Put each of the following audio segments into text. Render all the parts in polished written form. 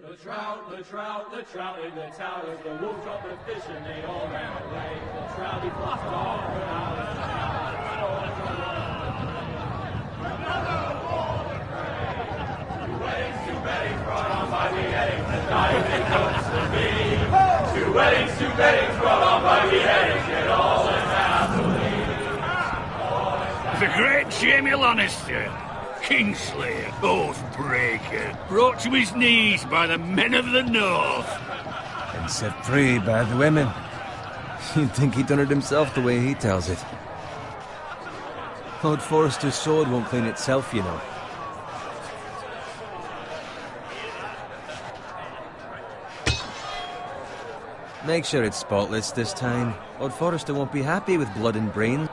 The trout in the towers, the wolves dropped the fish and they all ran away. The trout, he flopped all for hours. Two weddings brought on by beheadings, the diving comes to me. Two weddings brought on by beheadings, yet all is happily. The great Jamie Lannister, Kingslayer, Oathbreaker, brought to his knees by the men of the North. And set free by the women. You'd think he'd done it himself the way he tells it. Lord Forrester's sword won't clean itself, you know. Make sure it's spotless this time. Lord Forrester won't be happy with blood and brain.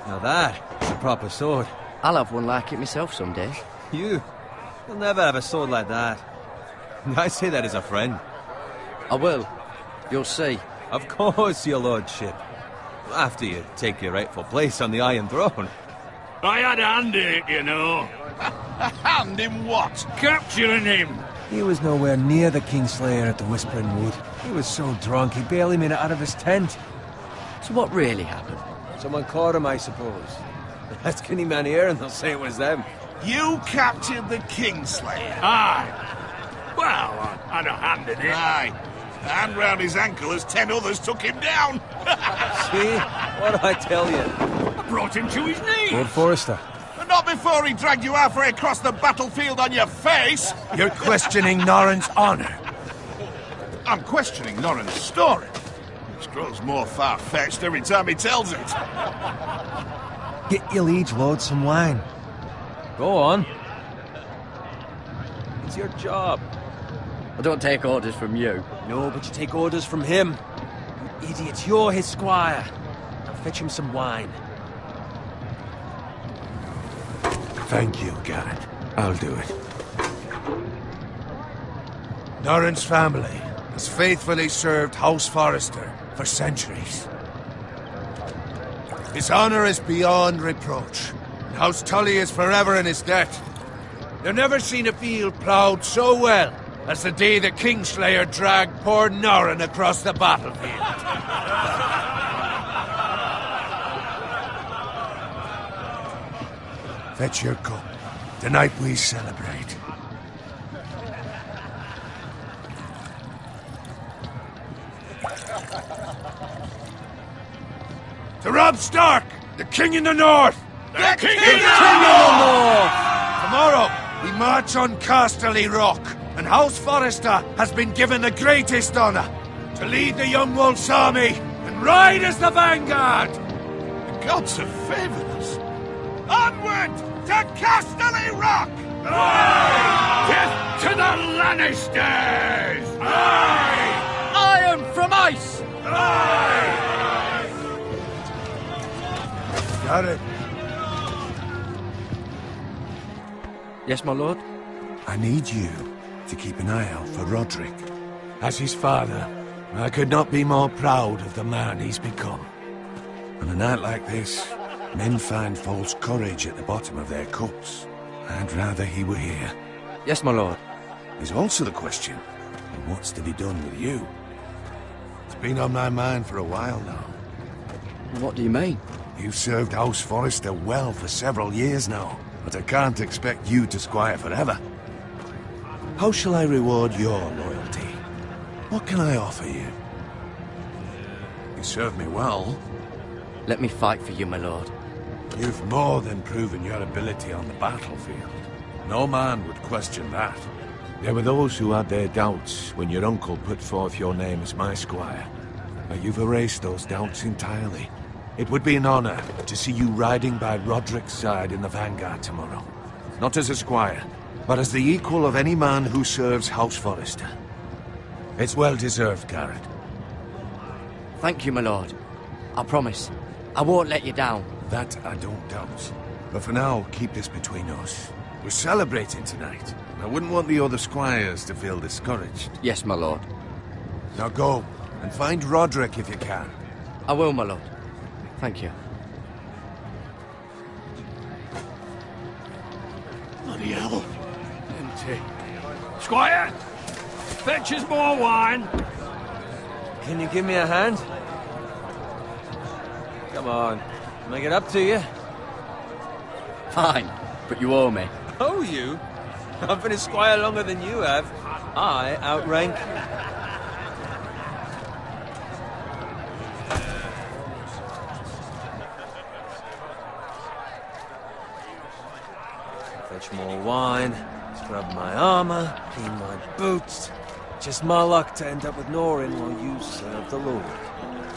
Now that is a proper sword. I'll have one like it myself someday. You'll never have a sword like that. I say that as a friend. I will. You'll see. Of course, your lordship. After you take your rightful place on the Iron Throne. I had a hand in it, you know. A hand in what? Capturing him. He was nowhere near the Kingslayer at the Whispering Wood. He was so drunk he barely made it out of his tent. So what really happened? Someone caught him, I suppose. Ask any man here and they'll say it was them. You captured the Kingslayer? Aye. Well, I had a hand in it. Aye. A hand round his ankle as 10 others took him down. See? What do I tell you? I brought him to his knees. Lord Forrester. But not before he dragged you halfway across the battlefield on your face. You're questioning Norrin's honor. I'm questioning Norrin's story, which grows more far-fetched every time he tells it. Get your liege lord some wine. Go on. It's your job. I don't take orders from you. No, but you take orders from him. You idiot, you're his squire. Now fetch him some wine. Thank you, Garrett. I'll do it. Norrin's family has faithfully served House Forrester for centuries. His honor is beyond reproach. House Tully is forever in his debt. They've never seen a field ploughed so well as the day the Kingslayer dragged poor Norrin across the battlefield. Fetch your cup. Tonight we celebrate. To Robb Stark, the King in the North! The King in the North! Tomorrow, we march on Casterly Rock, and House Forrester has been given the greatest honor to lead the Young Wolf's army and ride as the vanguard! The gods have favored us. Onward to Casterly Rock! Aye! Death to the Lannisters! Aye! Iron from ice! Aye! Got it. Yes, my lord? I need you to keep an eye out for Roderick. As his father, I could not be more proud of the man he's become. On a night like this, men find false courage at the bottom of their cups. I'd rather he were here. Yes, my lord. There's also the question of what's to be done with you. It's been on my mind for a while now. What do you mean? You've served House Forrester well for several years now, but I can't expect you to squire forever. How shall I reward your loyalty? What can I offer you? You serve me well. Let me fight for you, my lord. You've more than proven your ability on the battlefield. No man would question that. There were those who had their doubts when your uncle put forth your name as my squire. But you've erased those doubts entirely. It would be an honor to see you riding by Roderick's side in the vanguard tomorrow. Not as a squire, but as the equal of any man who serves House Forrester. It's well deserved, Garrett. Thank you, my lord. I promise. I won't let you down. That I don't doubt. But for now, keep this between us. We're celebrating tonight. I wouldn't want the other squires to feel discouraged. Yes, my lord. Now go, and find Roderick if you can. I will, my lord. Thank you. Bloody plenty. Squire, fetch us more wine. Can you give me a hand? Come on. Make it up to you. Fine, but you owe me. Oh, you? I've been a squire longer than you have. I outrank you. Fetch more wine, scrub my armor, clean my boots. Just my luck to end up with Norin while you serve the Lord.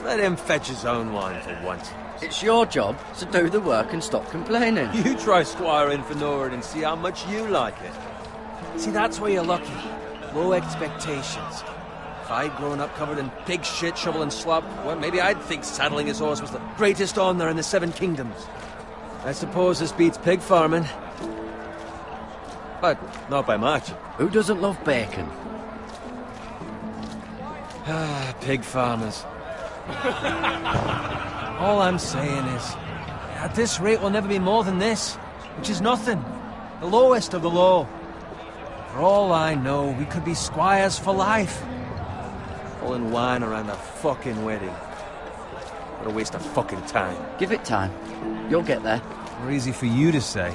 Let him fetch his own wine for once. It's your job to do the work and stop complaining. You try squiring for Norin and see how much you like it. See, that's where you're lucky. Low expectations. If I'd grown up covered in pig shit, shovel and slop, well, maybe I'd think saddling his horse was the greatest honor in the Seven Kingdoms. I suppose this beats pig farming. But not by much. Who doesn't love bacon? Ah, pig farmers. All I'm saying is, at this rate we'll never be more than this, which is nothing. The lowest of the low. For all I know, we could be squires for life. Pulling wine around a fucking wedding. What a waste of fucking time. Give it time. You'll get there. More easy for you to say.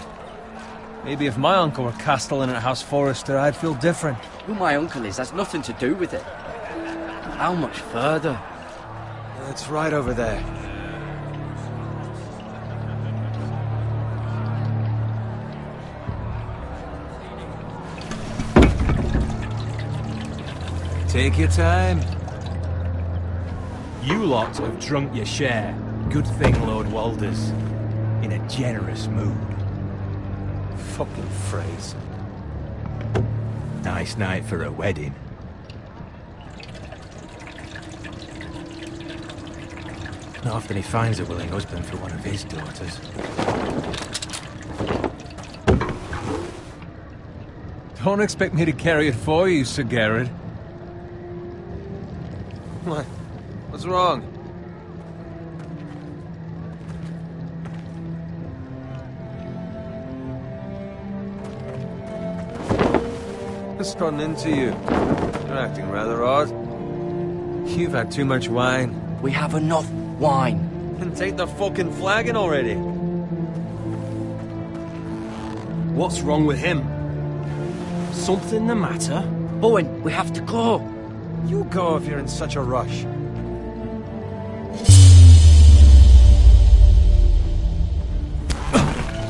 Maybe if my uncle were castellan at House Forrester, I'd feel different. Who my uncle is has nothing to do with it. How much further? It's right over there. Take your time. You lot have drunk your share. Good thing Lord Walder's in a generous mood. Fucking phrase. Nice night for a wedding. Not often he finds a willing husband for one of his daughters. Don't expect me to carry it for you, Sir Garrett. What? What's wrong? What's gotten into you? You're acting rather odd. You've had too much wine. We have enough wine. Then take the fucking flagon already. What's wrong with him? Something the matter? Bowen, we have to go. You go if you're in such a rush.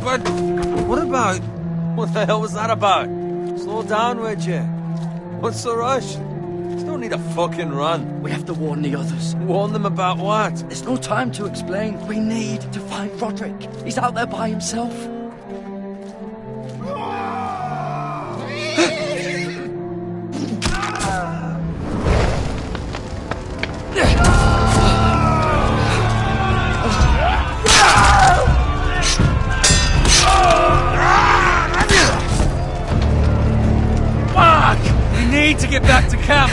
But what about... What the hell was that about? Slow down, would you? What's the rush? There's no need to fucking run. We have to warn the others. Warn them about what? There's no time to explain. We need to find Roderick. He's out there by himself. We need to get back to camp.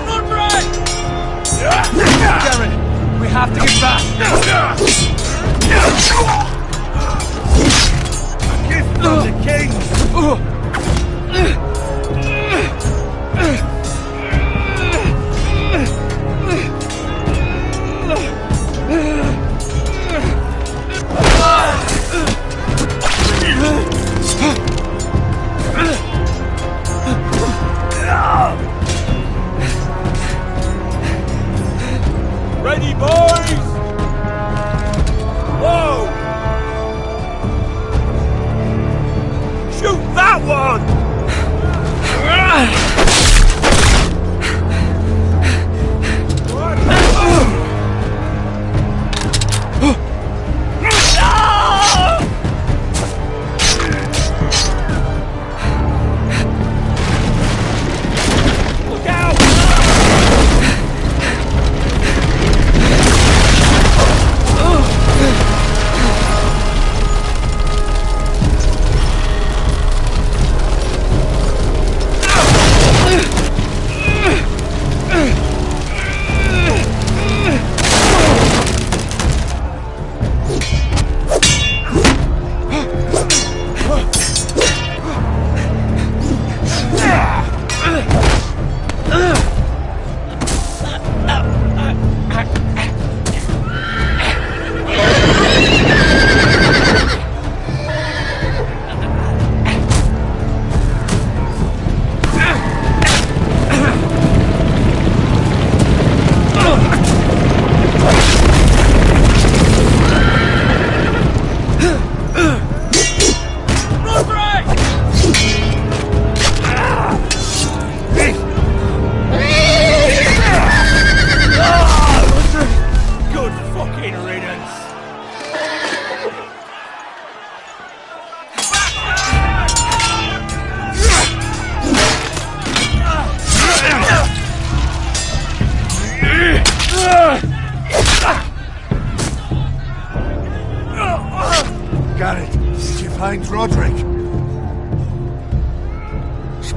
Run right! Darren, we have to get back. A gift from the king. Ready, boys! Whoa! Shoot that one! Look out!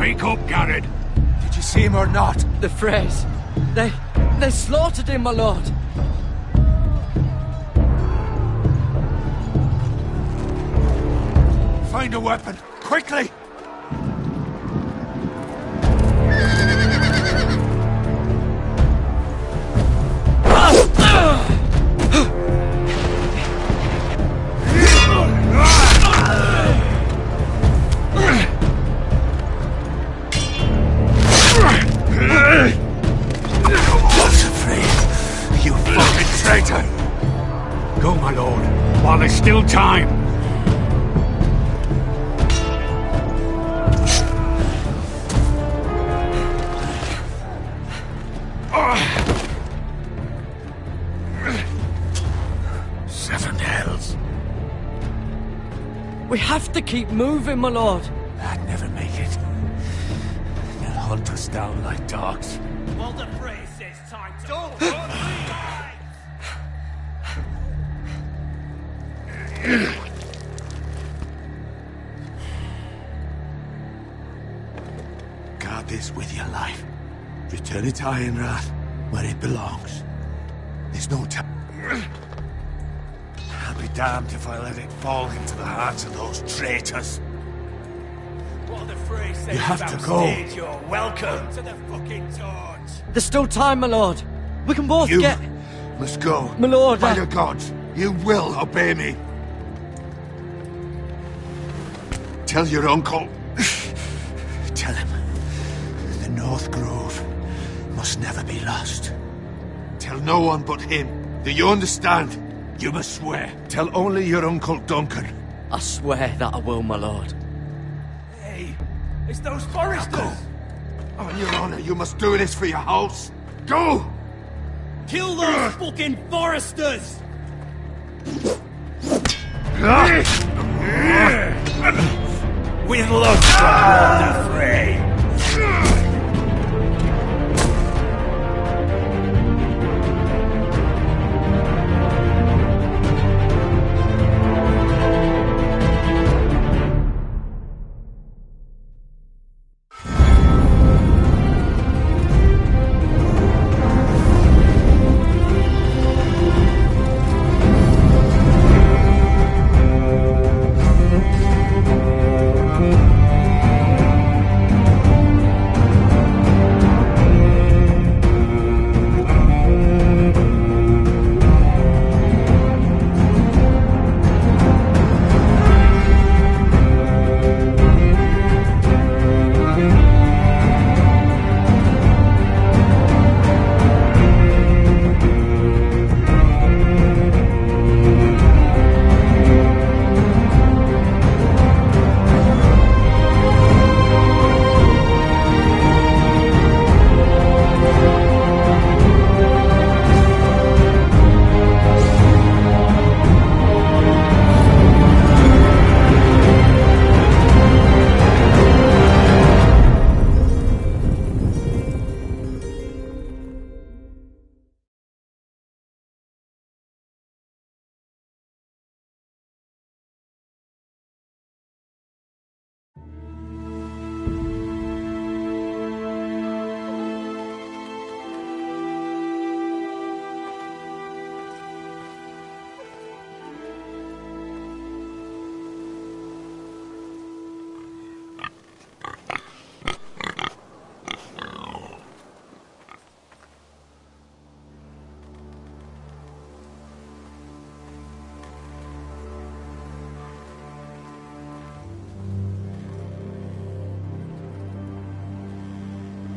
Speak up, Garrett. Did you see him or not? The phrase. They slaughtered him, my lord. Find a weapon, quickly! Go, my lord, while there's still time. Seven hells. We have to keep moving, my lord. I'd never make it. They'll hunt us down like dogs. Well, the phrase says time to... Don't Guard this with your life. Return it to Ironrath, where it belongs. There's no time. I'll be damned if I let it fall into the hands of those traitors. What the phrase says You have to about go. stage, you're welcome to the fucking torch. There's still time, my lord. We can both You get... must go. My lord, By the gods, you will obey me. Tell your uncle. Tell him the North Grove must never be lost. Tell no one but him. Do you understand? You must swear. Tell only your Uncle Duncan. I swear that I will, my lord. Hey, it's those foresters. Go. On your honor, you must do this for your house. Go! Kill those fucking foresters. With love from the fray.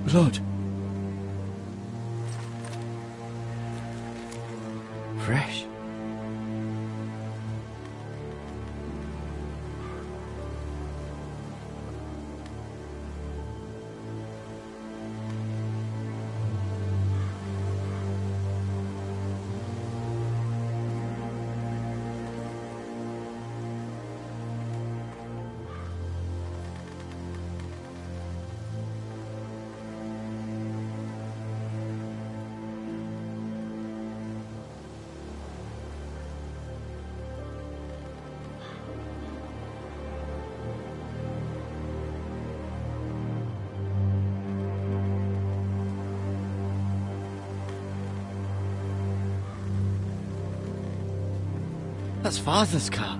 Blood. Fresh. That's Father's car.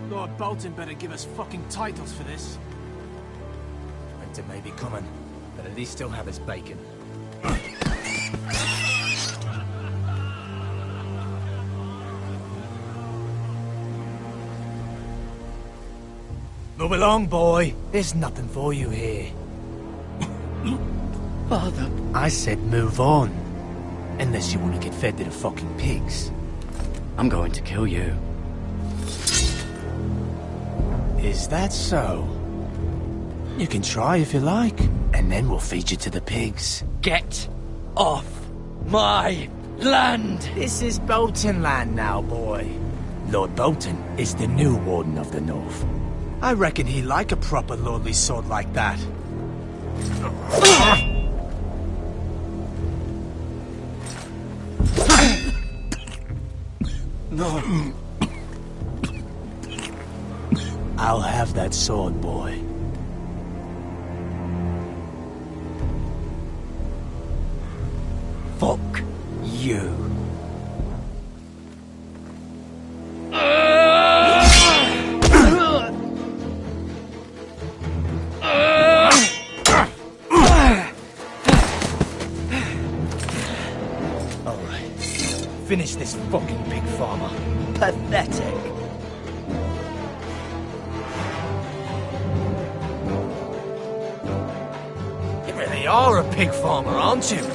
Lord Bolton better give us fucking titles for this. Winter may be coming, but at least still have his bacon. Move along, boy. There's nothing for you here. Father. I said move on. Unless you want to get fed to the fucking pigs. I'm going to kill you. Is that so? You can try if you like, and then we'll feed you to the pigs. Get off my land! This is Bolton land now, boy. Lord Bolton is the new Warden of the North. I reckon he'd like a proper lordly sword like that. No. I'll have that sword, boy. Fuck you. Alright. Finish this fucking pig farmer. Pathetic. You really are a pig farmer, aren't you?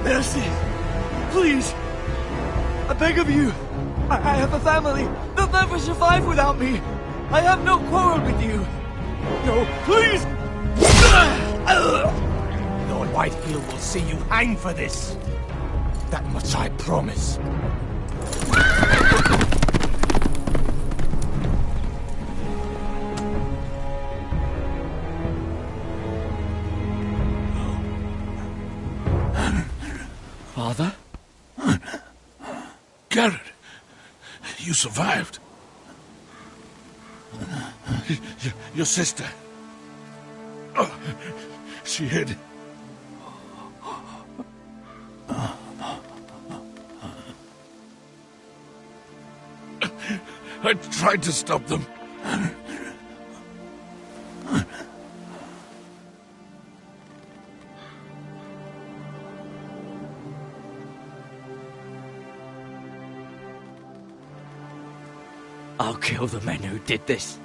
Mercy! Please! I beg of you! I have a family! They'll never survive without me! I have no quarrel with you! No, please! Lord Whitefield will see you hang for this. That much I promise. Father? Garrett, you survived. Your sister. Oh, she hid. I tried to stop them. I'll kill the men who did this.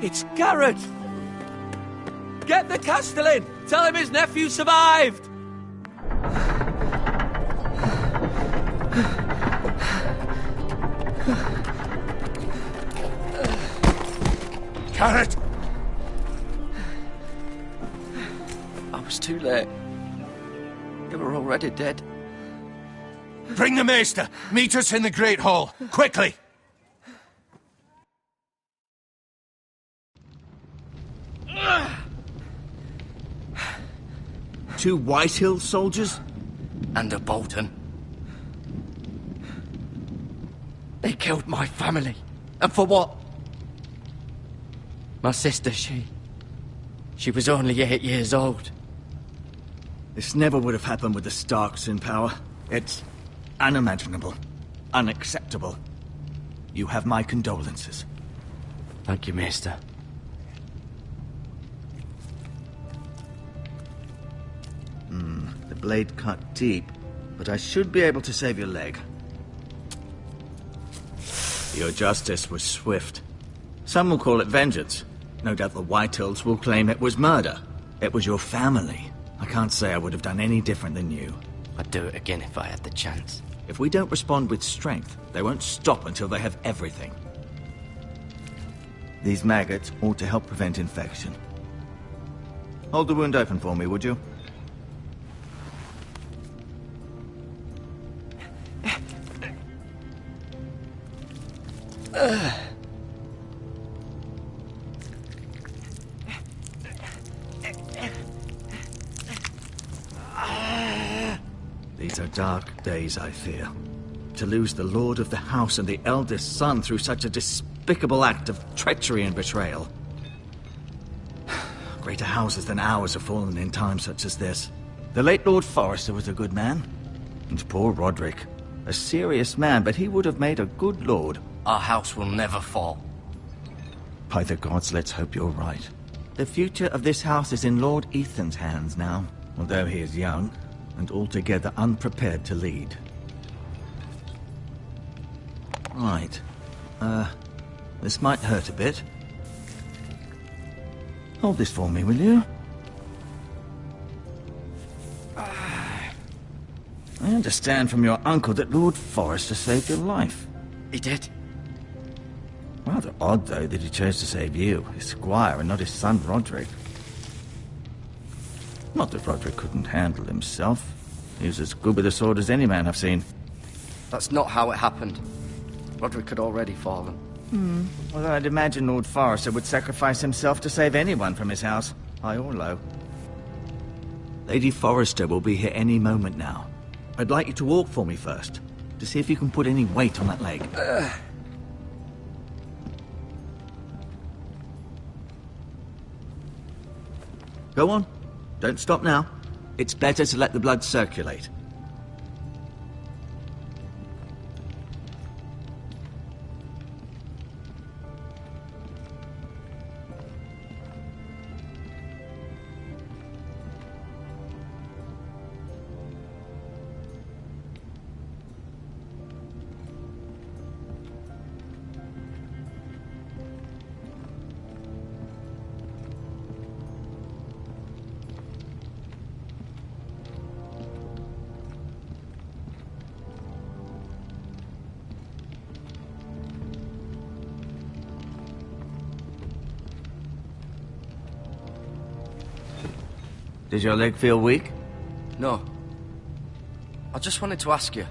It's Garrett! Get the Castellan! Tell him his nephew survived! Garrett! I was too late. They were already dead. Bring the maester! Meet us in the Great Hall, quickly! Two Whitehill soldiers? And a Bolton. They killed my family. And for what? My sister, she was only 8 years old. This never would have happened with the Starks in power. It's unimaginable. unacceptable. You have my condolences. Thank you, Maester. The blade cut deep, but I should be able to save your leg. Your justice was swift. Some will call it vengeance. No doubt the Whitehills will claim it was murder. It was your family. I can't say I would have done any different than you. I'd do it again if I had the chance. If we don't respond with strength, they won't stop until they have everything. These maggots ought to help prevent infection. Hold the wound open for me, would you? These are dark days, I fear. To lose the lord of the house and the eldest son through such a despicable act of treachery and betrayal. Greater houses than ours have fallen in times such as this. The late Lord Forrester was a good man. And poor Roderick. A serious man, but he would have made a good lord. Our house will never fall. By the gods, let's hope you're right. The future of this house is in Lord Ethan's hands now, although he is young and altogether unprepared to lead. Right. This might hurt a bit. Hold this for me, will you? I understand from your uncle that Lord Forrester saved your life. He did. Rather odd, though, that he chose to save you, his squire, and not his son Roderick. Not that Roderick couldn't handle himself. He was as good with a sword as any man I've seen. That's not how it happened. Roderick had already fallen. Well, I'd imagine Lord Forrester would sacrifice himself to save anyone from his house, high or low. Lady Forrester will be here any moment now. I'd like you to walk for me first, to see if you can put any weight on that leg. Go on. Don't stop now. It's better to let the blood circulate. Did your leg feel weak? No. I just wanted to ask you.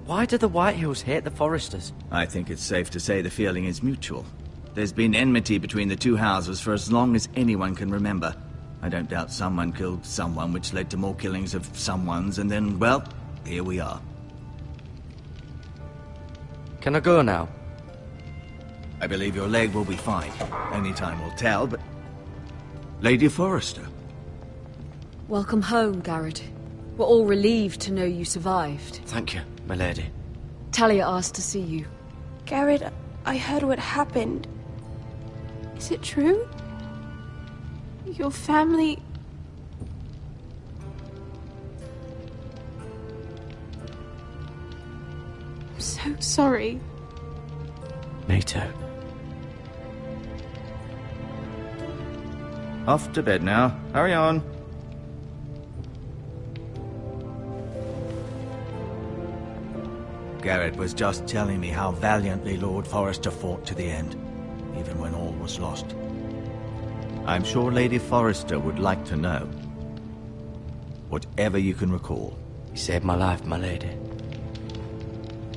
Why did the Whitehills hate the Forresters? I think it's safe to say the feeling is mutual. There's been enmity between the two houses for as long as anyone can remember. I don't doubt someone killed someone, which led to more killings of someones, and then, well, here we are. Can I go now? I believe your leg will be fine. Only time will tell, but... Lady Forrester. Welcome home, Garrett. We're all relieved to know you survived. Thank you, my lady. Talia asked to see you. Garrett, I heard what happened. Is it true? Your family... I'm so sorry. Me too. Off to bed now. Hurry on. Garrett was just telling me how valiantly Lord Forrester fought to the end, even when all was lost. I'm sure Lady Forrester would like to know. Whatever you can recall. You saved my life, my lady.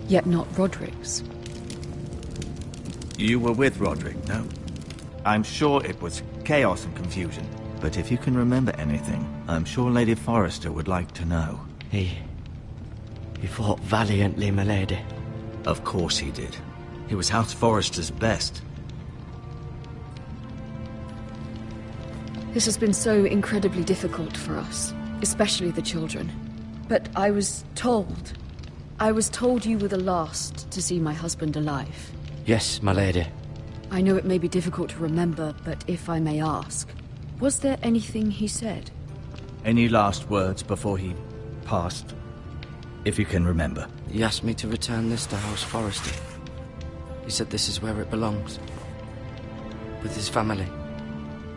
Yet not Roderick's. You were with Roderick, no? I'm sure it was chaos and confusion. But if you can remember anything, I'm sure Lady Forrester would like to know. He fought valiantly, my lady. Of course he did. He was House Forrester's best. This has been so incredibly difficult for us. especially the children. But I was told you were the last to see my husband alive. Yes, my lady. I know it may be difficult to remember, but if I may ask, was there anything he said? Any last words before he passed? If you can remember. He asked me to return this to House Forrester. He said this is where it belongs. With his family.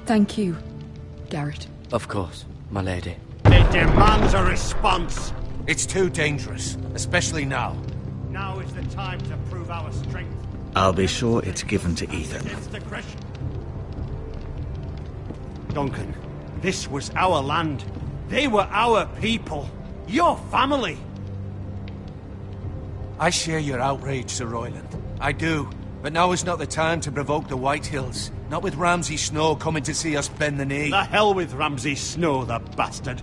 Thank you, Garrett. Of course, my lady. It demands a response. It's too dangerous, especially now. Now is the time to prove our strength. I'll be sure it's given to Ethan. Duncan, this was our land. They were our people. Your family. I share your outrage, Sir Royland. I do. But now is not the time to provoke the White Hills. Not with Ramsay Snow coming to see us bend the knee. The hell with Ramsay Snow, the bastard.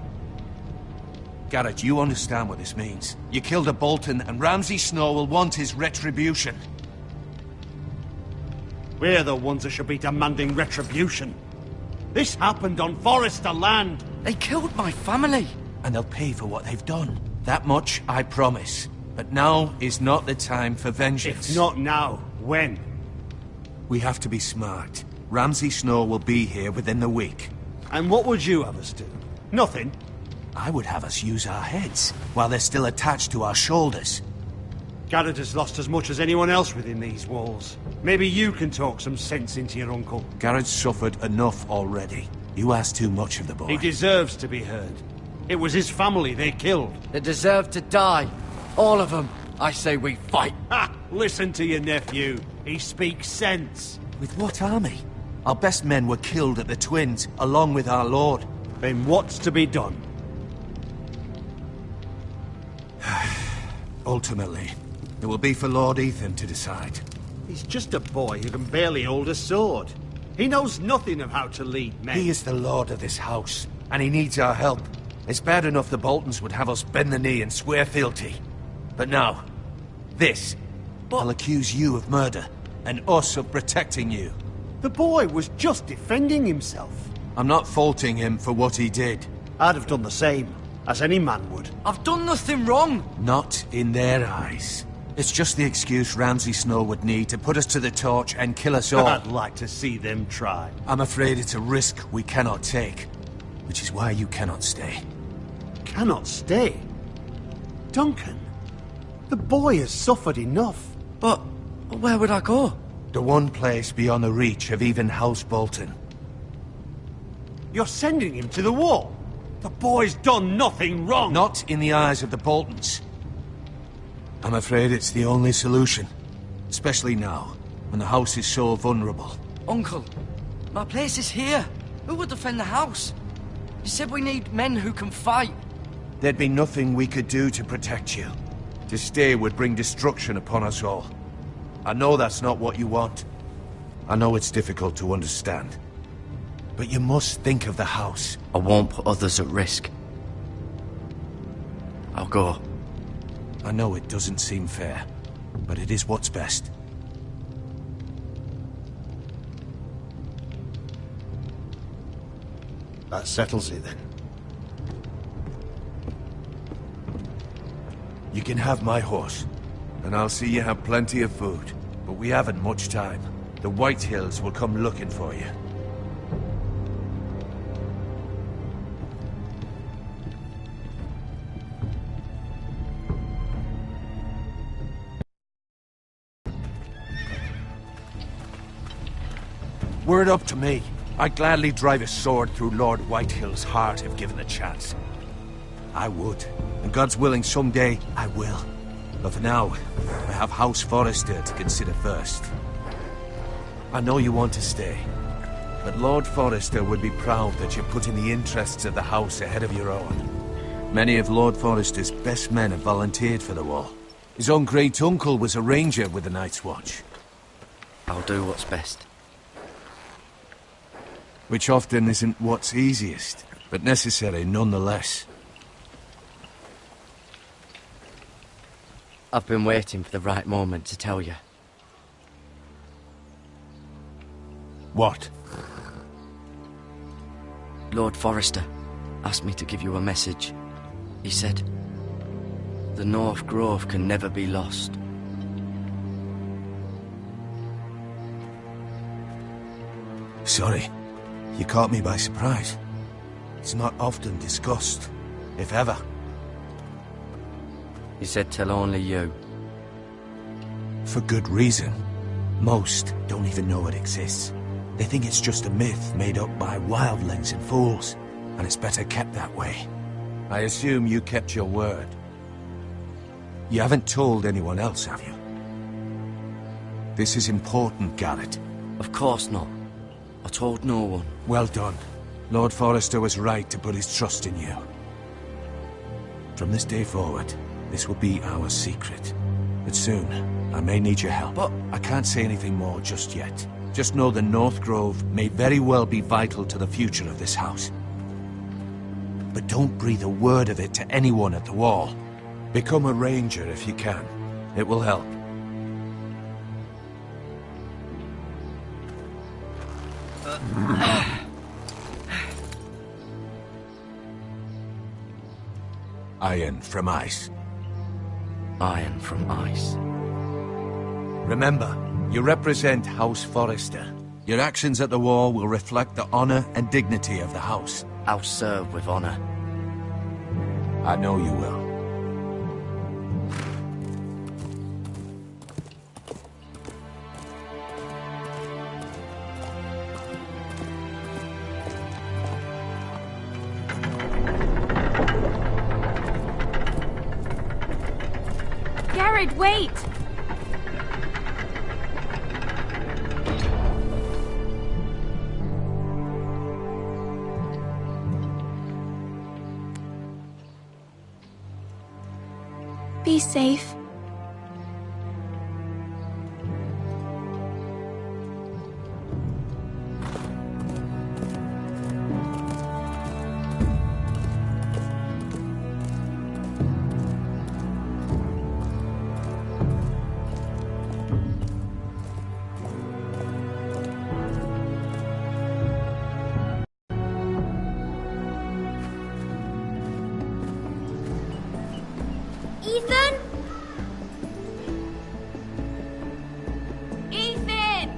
Garrett, you understand what this means. You killed a Bolton, and Ramsay Snow will want his retribution. We're the ones that should be demanding retribution. This happened on Forrester land. They killed my family. And they'll pay for what they've done. That much I promise. But now is not the time for vengeance. If not now, when? We have to be smart. Ramsay Snow will be here within the week. And what would you have us do? Nothing? I would have us use our heads, while they're still attached to our shoulders. Garrett has lost as much as anyone else within these walls. Maybe you can talk some sense into your uncle. Garrett's suffered enough already. You ask too much of the boy. He deserves to be heard. It was his family they killed. They deserve to die. All of them. I say we fight. Ha! Listen to your nephew. He speaks sense. With what army? Our best men were killed at the Twins, along with our lord. Then what's to be done? Ultimately, it will be for Lord Ethan to decide. He's just a boy who can barely hold a sword. He knows nothing of how to lead men. He is the lord of this house, and he needs our help. It's bad enough the Boltons would have us bend the knee and swear fealty. But now, this. I'll accuse you of murder, and us of protecting you. The boy was just defending himself. I'm not faulting him for what he did. I'd have done the same, as any man would. I've done nothing wrong. Not in their eyes. It's just the excuse Ramsay Snow would need to put us to the torch and kill us all. I'd like to see them try. I'm afraid it's a risk we cannot take, which is why you cannot stay. Cannot stay? Duncan, the boy has suffered enough. But where would I go? The one place beyond the reach of even House Bolton. You're sending him to the wall? The boy's done nothing wrong! Not in the eyes of the Boltons. I'm afraid it's the only solution. Especially now, when the house is so vulnerable. Uncle, my place is here. Who would defend the house? You said we need men who can fight. There'd be nothing we could do to protect you. To stay would bring destruction upon us all. I know that's not what you want. I know it's difficult to understand. But you must think of the house. I won't put others at risk. I'll go. I know it doesn't seem fair, but it is what's best. That settles it then. You can have my horse, and I'll see you have plenty of food. But we haven't much time. The White Hills will come looking for you. Were it up to me, I'd gladly drive a sword through Lord Whitehill's heart if given the chance. I would, and God's willing someday I will. But for now, I have House Forrester to consider first. I know you want to stay, but Lord Forrester would be proud that you're putting the interests of the house ahead of your own. Many of Lord Forrester's best men have volunteered for the war. His own great-uncle was a ranger with the Night's Watch. I'll do what's best. Which often isn't what's easiest, but necessary nonetheless. I've been waiting for the right moment to tell you. What? Lord Forrester, asked me to give you a message. He said, the North Grove can never be lost. Sorry, you caught me by surprise. It's not often discussed, if ever. He said tell only you. For good reason. Most don't even know it exists. They think it's just a myth made up by wildlings and fools, and it's better kept that way. I assume you kept your word. You haven't told anyone else, have you? This is important, Garrett. Of course not. I told no one. Well done. Lord Forrester was right to put his trust in you. From this day forward, this will be our secret. But soon, I may need your help. But I can't say anything more just yet. Just know the North Grove may very well be vital to the future of this house. But don't breathe a word of it to anyone at the Wall. Become a ranger if you can. It will help. Iron from ice. Iron from ice. Remember, you represent House Forrester. Your actions at the Wall will reflect the honor and dignity of the house. I'll serve with honor. I know you will. Garrett, wait! Be safe. Ethan? Ethan!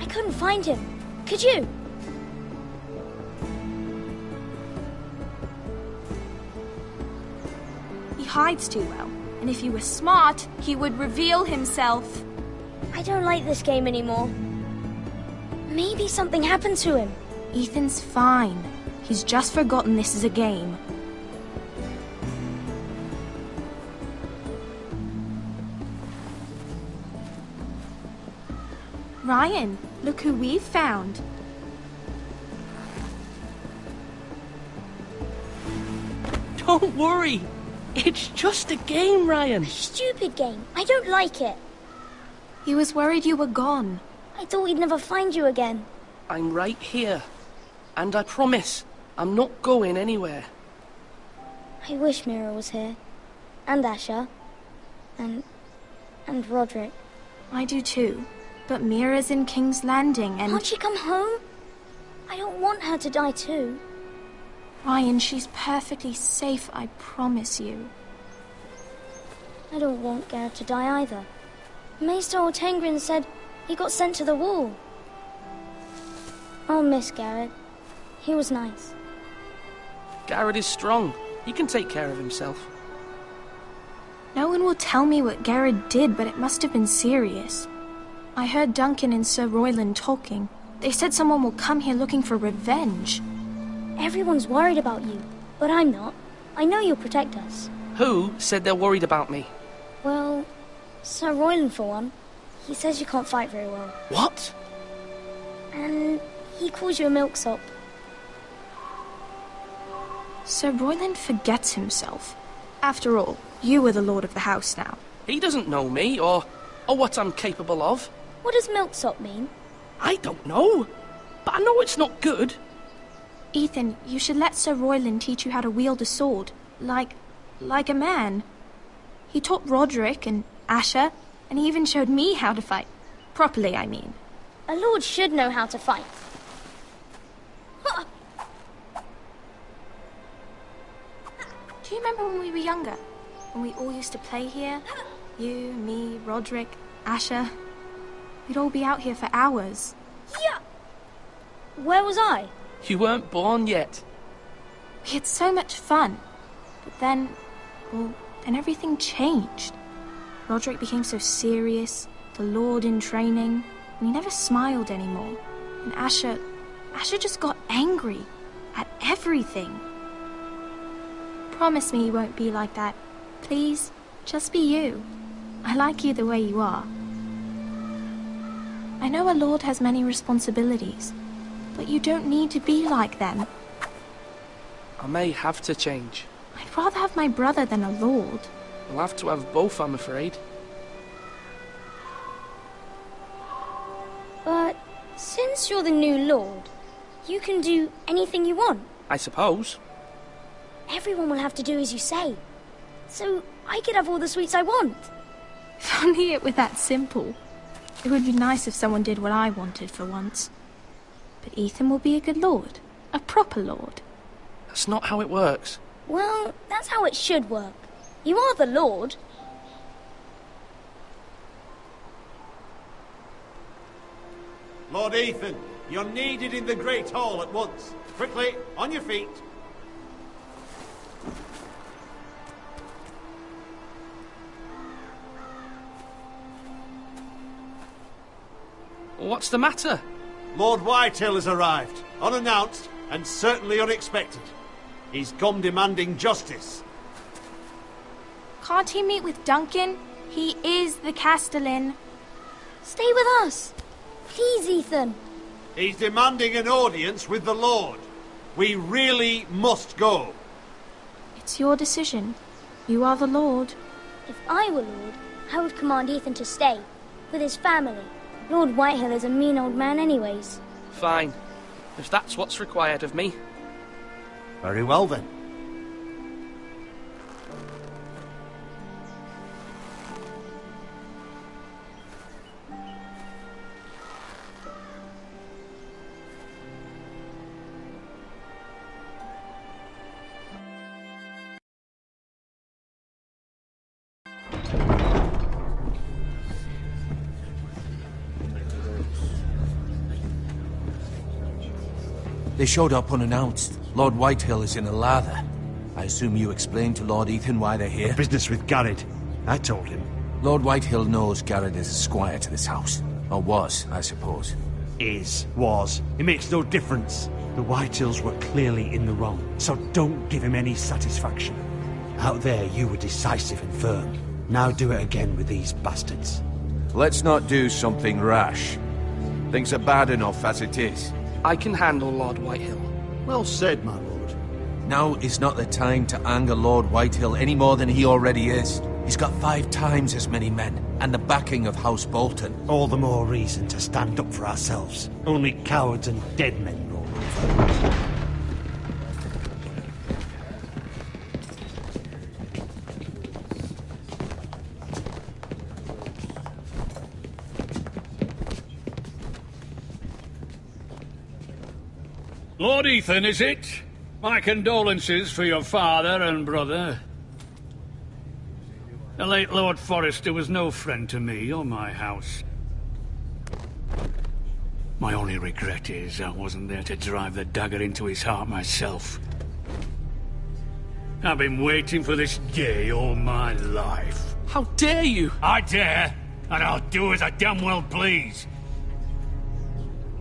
I couldn't find him. Could you? He hides too well, and if he were smart, he would reveal himself. I don't like this game anymore. Maybe something happened to him. Ethan's fine. He's just forgotten this is a game. Ryan, look who we've found. Don't worry. It's just a game, Ryan. A stupid game. I don't like it. He was worried you were gone. I thought we'd never find you again. I'm right here. And I promise, I'm not going anywhere. I wish Mira was here. And Asher. And Roderick. I do too. But Mira's in King's Landing and... Can't she come home? I don't want her to die too. Ryan, she's perfectly safe, I promise you. I don't want Garrett to die either. Maester Ortengrin said he got sent to the Wall. I'll miss Garrett. He was nice. Garrett is strong. He can take care of himself. No one will tell me what Garrett did, but it must have been serious. I heard Duncan and Sir Royland talking. They said someone will come here looking for revenge. Everyone's worried about you, but I'm not. I know you'll protect us. Who said they're worried about me? Well, Sir Royland for one. He says you can't fight very well. What? And he calls you a milksop. Sir Royland forgets himself. After all, you are the lord of the house now. He doesn't know me, or what I'm capable of. What does milksop mean? I don't know, but I know it's not good. Ethan, you should let Sir Royland teach you how to wield a sword, like a man. He taught Roderick and Asher And he even showed me how to fight. Properly, I mean. A lord should know how to fight. Do you remember when we were younger? When we all used to play here? You, me, Roderick, Asher. We'd all be out here for hours. Yeah! Where was I? You weren't born yet. We had so much fun. But then, well, then everything changed. Roderick became so serious, the Lord in training, and he never smiled anymore. And Asher just got angry at everything. Promise me you won't be like that. Please, just be you. I like you the way you are. I know a lord has many responsibilities, but you don't need to be like them. I may have to change. I'd rather have my brother than a lord. We'll have to have both, I'm afraid. But since you're the new lord, you can do anything you want. I suppose. Everyone will have to do as you say. So I could have all the sweets I want. If only it were that simple. It would be nice if someone did what I wanted for once. But Ethan will be a good lord. A proper lord. That's not how it works. Well, that's how it should work. You are the lord. Lord Ethan, you're needed in the Great Hall at once. Quickly, on your feet. What's the matter? Lord Whitehill has arrived, unannounced and certainly unexpected. He's come demanding justice. Can't he meet with Duncan? He is the Castellan. Stay with us. Please, Ethan. He's demanding an audience with the Lord. We really must go. It's your decision. You are the Lord. If I were Lord, I would command Ethan to stay, with his family. Lord Whitehill is a mean old man anyways. Fine. If that's what's required of me. Very well then. They showed up unannounced. Lord Whitehill is in a lather. I assume you explained to Lord Ethan why they're here? Business with Garrett. I told him. Lord Whitehill knows Garrett is a squire to this house. Or was, I suppose. Was. It makes no difference. The Whitehills were clearly in the wrong, so don't give him any satisfaction. Out there, you were decisive and firm. Now do it again with these bastards. Let's not do something rash. Things are bad enough as it is. I can handle Lord Whitehill. Well said, my lord. Now is not the time to anger Lord Whitehill any more than he already is. He's got 5 times as many men, and the backing of House Bolton. All the more reason to stand up for ourselves. Only cowards and dead men roll over. Lord Ethan, is it? My condolences for your father and brother. The late Lord Forrester was no friend to me or my house. My only regret is I wasn't there to drive the dagger into his heart myself. I've been waiting for this day all my life. How dare you? I dare, and I'll do as I damn well please.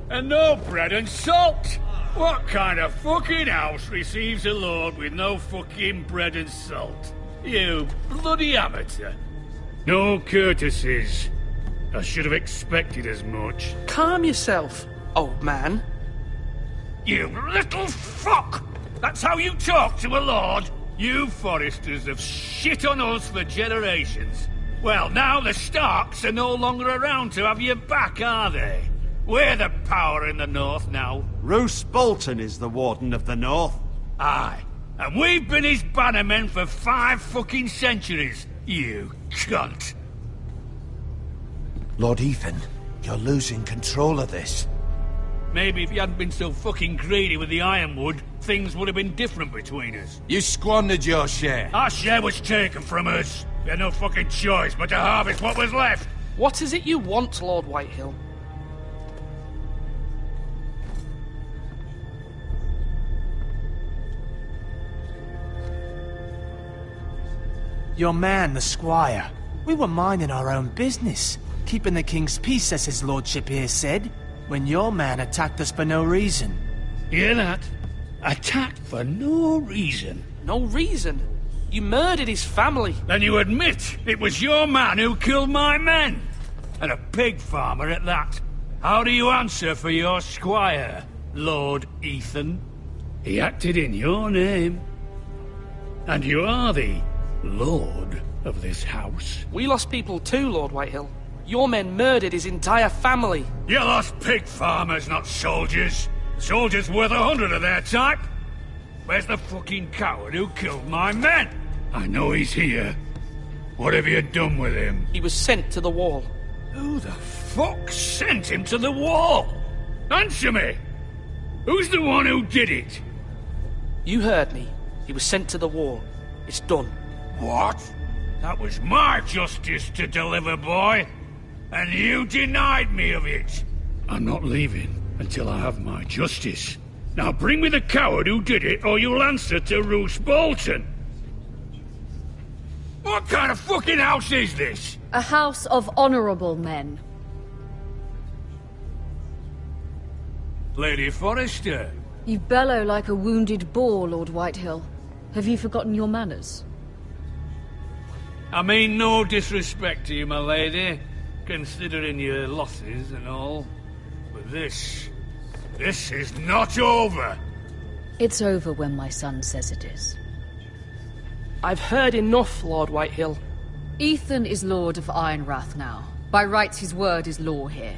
And no bread and salt! What kind of fucking house receives a lord with no fucking bread and salt? You bloody amateur. No courtesies. I should have expected as much. Calm yourself, old man. You little fuck! That's how you talk to a lord? You Forresters have shit on us for generations. Well, now the Starks are no longer around to have your back, are they? We're the power in the north now. Roose Bolton is the Warden of the North. Aye. And we've been his bannermen for 5 fucking centuries, you cunt. Lord Ethan, you're losing control of this. Maybe if you hadn't been so fucking greedy with the ironwood, things would have been different between us. You squandered your share. Our share was taken from us. We had no fucking choice but to harvest what was left. What is it you want, Lord Whitehill? Your man, the squire. We were minding our own business, keeping the king's peace, as his lordship here said, when your man attacked us for no reason. Hear that? Attacked for no reason. No reason? You murdered his family. Then you admit it was your man who killed my men. And a pig farmer at that. How do you answer for your squire, Lord Ethan? He acted in your name. And you are the lord of this house. We lost people too, Lord Whitehill. Your men murdered his entire family. You lost pig farmers, not soldiers. Soldiers worth 100 of their type. Where's the fucking coward who killed my men? I know he's here. What have you done with him? He was sent to the wall. Who the fuck sent him to the wall? Answer me! Who's the one who did it? You heard me. He was sent to the wall. It's done. What? That was my justice to deliver, boy. And you denied me of it. I'm not leaving until I have my justice. Now bring me the coward who did it, or you'll answer to Roose Bolton. What kind of fucking house is this? A house of honorable men. Lady Forrester. You bellow like a wounded boar, Lord Whitehill. Have you forgotten your manners? I mean no disrespect to you, my lady, considering your losses and all. But this is not over. It's over when my son says it is. I've heard enough, Lord Whitehill. Ethan is Lord of Ironrath now. By rights, his word is law here.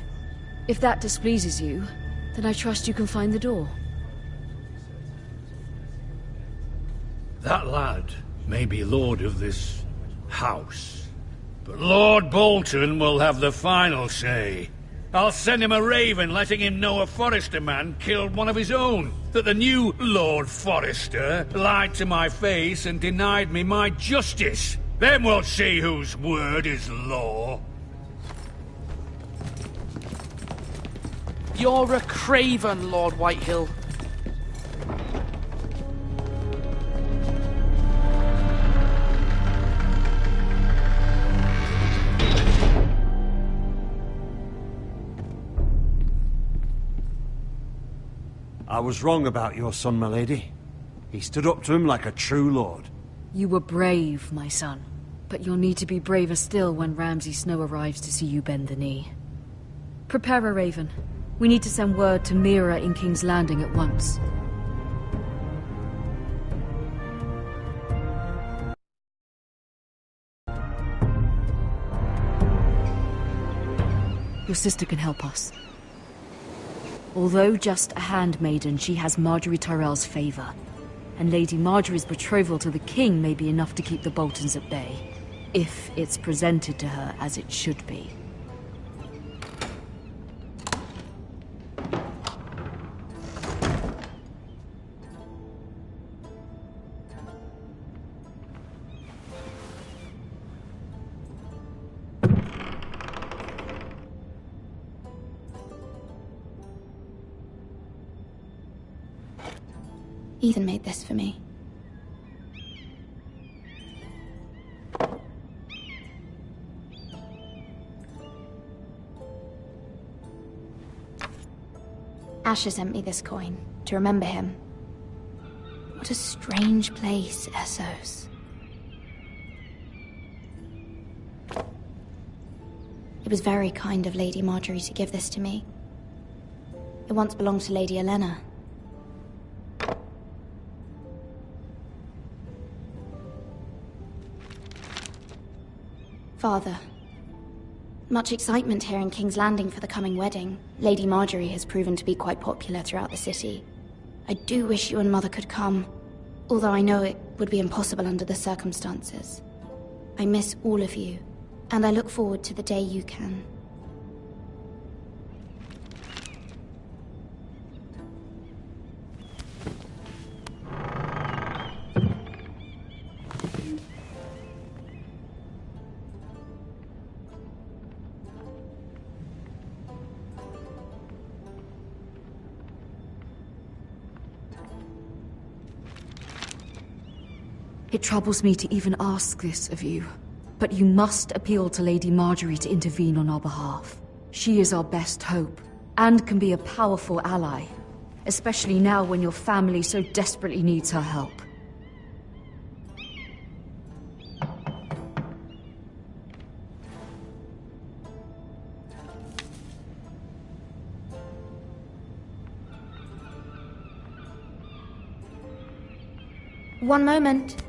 If that displeases you, then I trust you can find the door. That lad may be lord of this house, but Lord Bolton will have the final say. I'll send him a raven letting him know a Forrester man killed one of his own, that the new Lord Forrester lied to my face and denied me my justice. Then we'll see whose word is law. You're a craven, Lord Whitehill. I was wrong about your son, my lady. He stood up to him like a true lord. You were brave, my son. But you'll need to be braver still when Ramsay Snow arrives to see you bend the knee. Prepare a raven. We need to send word to Mira in King's Landing at once. Your sister can help us. Although just a handmaiden, she has Marjorie Tyrell's favor. And Lady Marjorie's betrothal to the king may be enough to keep the Boltons at bay. If it's presented to her as it should be. Ethan made this for me. Asher sent me this coin to remember him. What a strange place, Essos. It was very kind of Lady Marjorie to give this to me. It once belonged to Lady Elena. Father, much excitement here in King's Landing for the coming wedding. Lady Marjorie has proven to be quite popular throughout the city. I do wish you and Mother could come, although I know it would be impossible under the circumstances. I miss all of you, and I look forward to the day you can. It troubles me to even ask this of you, but you must appeal to Lady Marjorie to intervene on our behalf. She is our best hope, and can be a powerful ally, especially now when your family so desperately needs her help. One moment.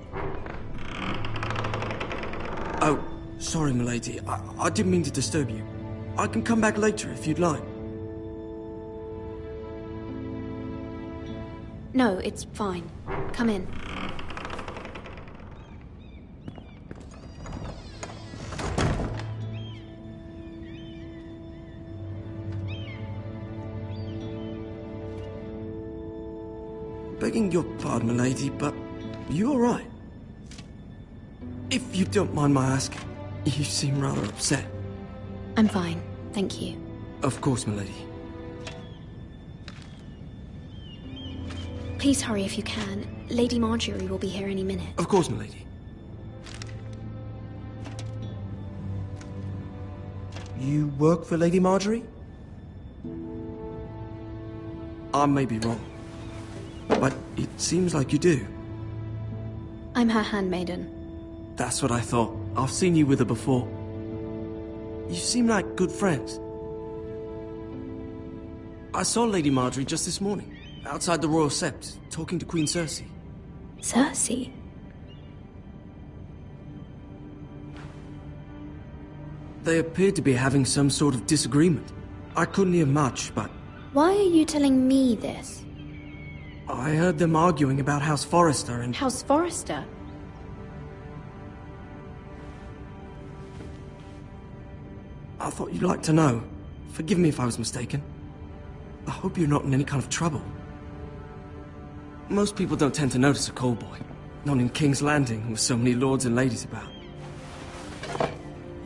Oh, sorry, milady. I didn't mean to disturb you. I can come back later if you'd like. No, it's fine. Come in. Begging your pardon, milady, but you all right? If you don't mind my asking, you seem rather upset. I'm fine, thank you. Of course, milady. Please hurry if you can. Lady Marjorie will be here any minute. Of course, milady. You work for Lady Marjorie? I may be wrong, but it seems like you do. I'm her handmaiden. That's what I thought. I've seen you with her before. You seem like good friends. I saw Lady Marjorie just this morning, outside the Royal Sept, talking to Queen Cersei. Cersei? They appeared to be having some sort of disagreement. I couldn't hear much, but... Why are you telling me this? I heard them arguing about House Forrester and... House Forrester? I thought you'd like to know. Forgive me if I was mistaken. I hope you're not in any kind of trouble. Most people don't tend to notice a callboy. Not in King's Landing, with so many lords and ladies about.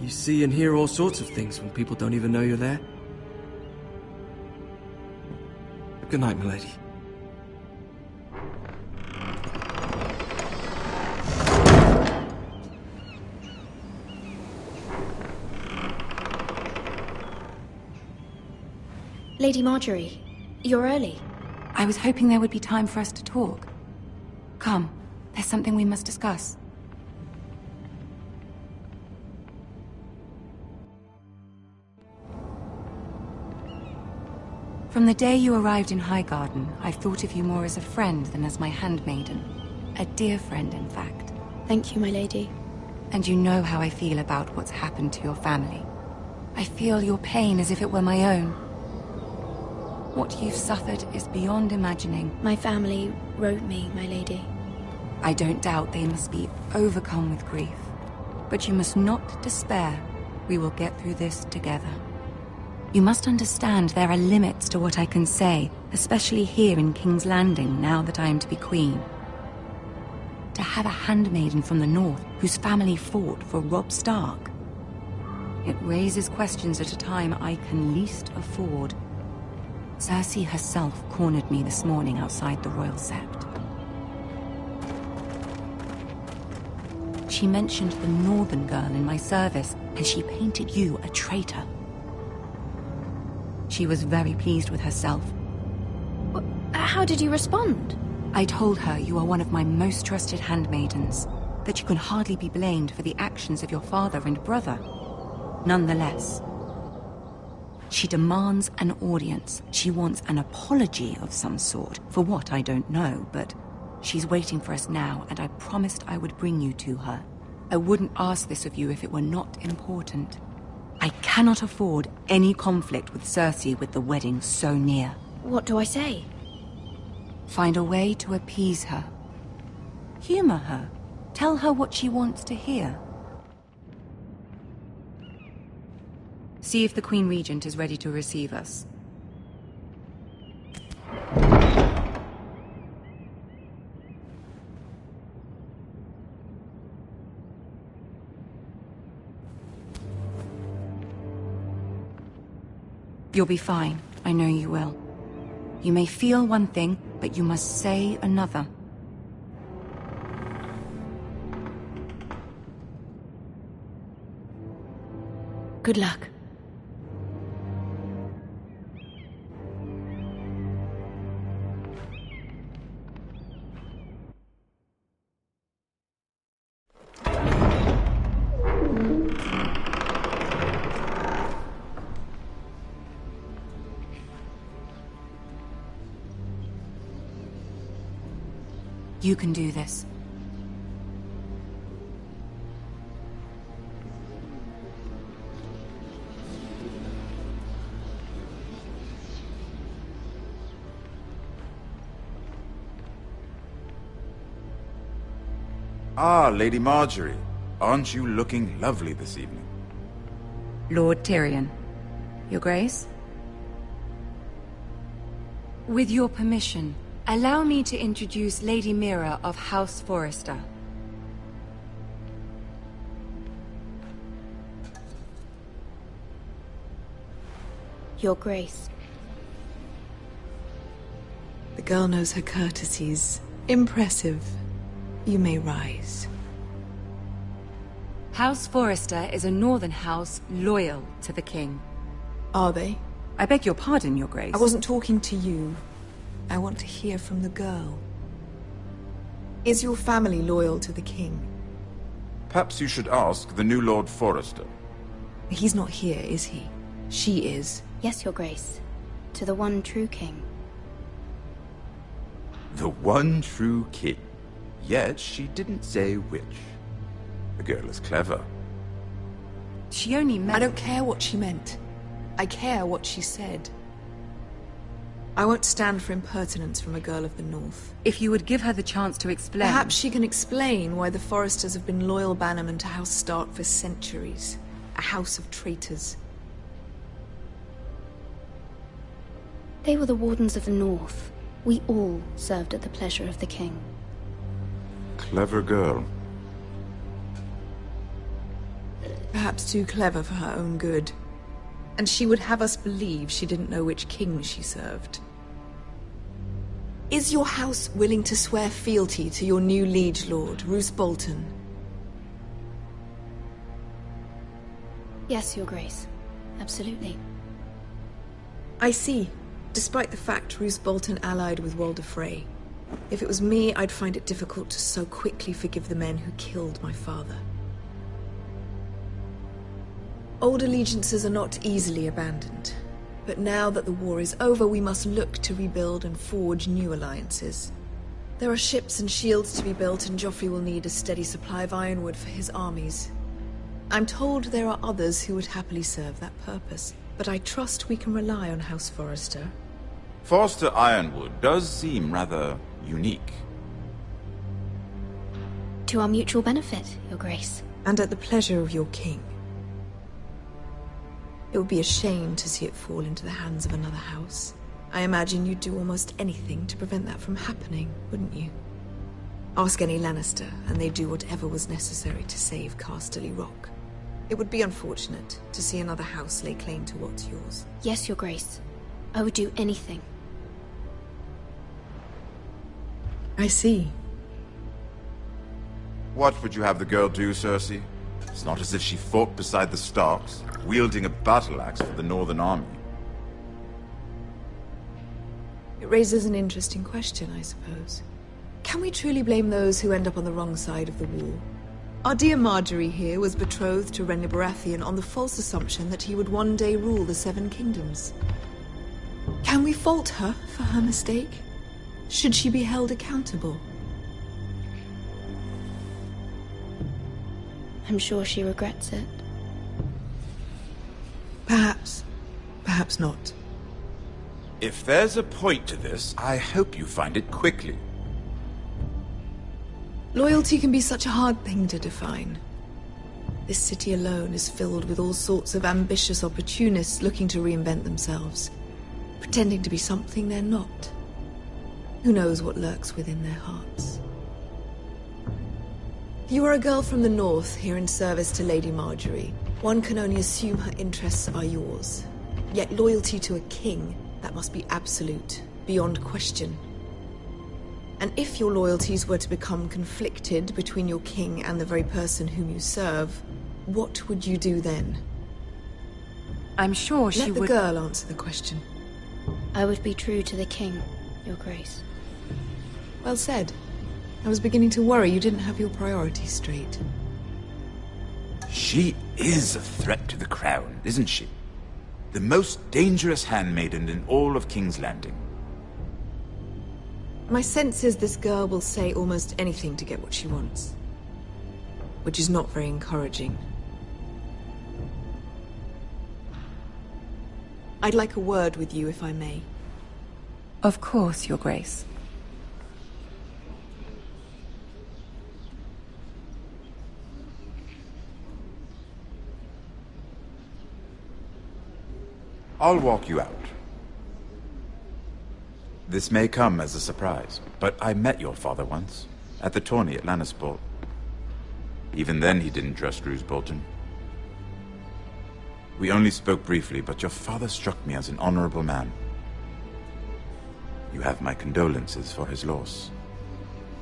You see and hear all sorts of things when people don't even know you're there. Good night, milady. Lady Marjorie, you're early. I was hoping there would be time for us to talk. Come, there's something we must discuss. From the day you arrived in Highgarden, I've thought of you more as a friend than as my handmaiden. A dear friend, in fact. Thank you, my lady. And you know how I feel about what's happened to your family. I feel your pain as if it were my own. What you've suffered is beyond imagining. My family wrote me, my lady. I don't doubt they must be overcome with grief. But you must not despair. We will get through this together. You must understand there are limits to what I can say, especially here in King's Landing, now that I am to be queen. To have a handmaiden from the north whose family fought for Robb Stark. It raises questions at a time I can least afford. Cersei herself cornered me this morning outside the Royal Sept. She mentioned the northern girl in my service, and she painted you a traitor. She was very pleased with herself. How did you respond? I told her you are one of my most trusted handmaidens, that you can hardly be blamed for the actions of your father and brother. Nonetheless, she demands an audience. She wants an apology of some sort, for what I don't know, but she's waiting for us now, and I promised I would bring you to her. I wouldn't ask this of you if it were not important. I cannot afford any conflict with Cersei with the wedding so near. What do I say? Find a way to appease her. Humor her. Tell her what she wants to hear. See if the Queen Regent is ready to receive us. You'll be fine. I know you will. You may feel one thing, but you must say another. Good luck. You can do this. Ah, Lady Marjorie. Aren't you looking lovely this evening? Lord Tyrion. Your Grace? With your permission, allow me to introduce Lady Mira of House Forrester. Your Grace. The girl knows her courtesies. Impressive. You may rise. House Forrester is a northern house loyal to the king. Are they? I beg your pardon, Your Grace. I wasn't talking to you. I want to hear from the girl. Is your family loyal to the king? Perhaps you should ask the new Lord Forrester. He's not here, is he? She is. Yes, Your Grace. To the one true king. The one true king. Yet she didn't say which. The girl is clever. She only meant... I don't care what she meant. I care what she said. I won't stand for impertinence from a girl of the North. If you would give her the chance to explain... Perhaps she can explain why the Forresters have been loyal bannermen to House Stark for centuries. A house of traitors. They were the Wardens of the North. We all served at the pleasure of the king. Clever girl. Perhaps too clever for her own good. And she would have us believe she didn't know which king she served. Is your house willing to swear fealty to your new liege lord, Roose Bolton? Yes, Your Grace. Absolutely. I see. Despite the fact Roose Bolton allied with Walder Frey. If it was me, I'd find it difficult to so quickly forgive the men who killed my father. Old allegiances are not easily abandoned. But now that the war is over, we must look to rebuild and forge new alliances. There are ships and shields to be built, and Joffrey will need a steady supply of ironwood for his armies. I'm told there are others who would happily serve that purpose, but I trust we can rely on House Forrester. Forrester Ironwood does seem rather unique. To our mutual benefit, Your Grace. And at the pleasure of your king. It would be a shame to see it fall into the hands of another house. I imagine you'd do almost anything to prevent that from happening, wouldn't you? Ask any Lannister, and they'd do whatever was necessary to save Casterly Rock. It would be unfortunate to see another house lay claim to what's yours. Yes, Your Grace. I would do anything. I see. What would you have the girl do, Cersei? It's not as if she fought beside the Starks, wielding a battle axe for the Northern Army. It raises an interesting question, I suppose. Can we truly blame those who end up on the wrong side of the war? Our dear Marjorie here was betrothed to Renly Baratheon on the false assumption that he would one day rule the Seven Kingdoms. Can we fault her for her mistake? Should she be held accountable? I'm sure she regrets it. Perhaps. Perhaps not. If there's a point to this, I hope you find it quickly. Loyalty can be such a hard thing to define. This city alone is filled with all sorts of ambitious opportunists looking to reinvent themselves, pretending to be something they're not. Who knows what lurks within their hearts? You are a girl from the north, here in service to Lady Marjorie. One can only assume her interests are yours. Yet loyalty to a king, that must be absolute, beyond question. And if your loyalties were to become conflicted between your king and the very person whom you serve, what would you do then? I'm sure she would... would... Let the girl answer the question. I would be true to the king, Your Grace. Well said. I was beginning to worry you didn't have your priorities straight. She is a threat to the crown, isn't she? The most dangerous handmaiden in all of King's Landing. My sense is this girl will say almost anything to get what she wants. Which is not very encouraging. I'd like a word with you, if I may. Of course, Your Grace. I'll walk you out. This may come as a surprise, but I met your father once, at the tourney at Lannisport. Even then he didn't trust Roose Bolton. We only spoke briefly, but your father struck me as an honorable man. You have my condolences for his loss.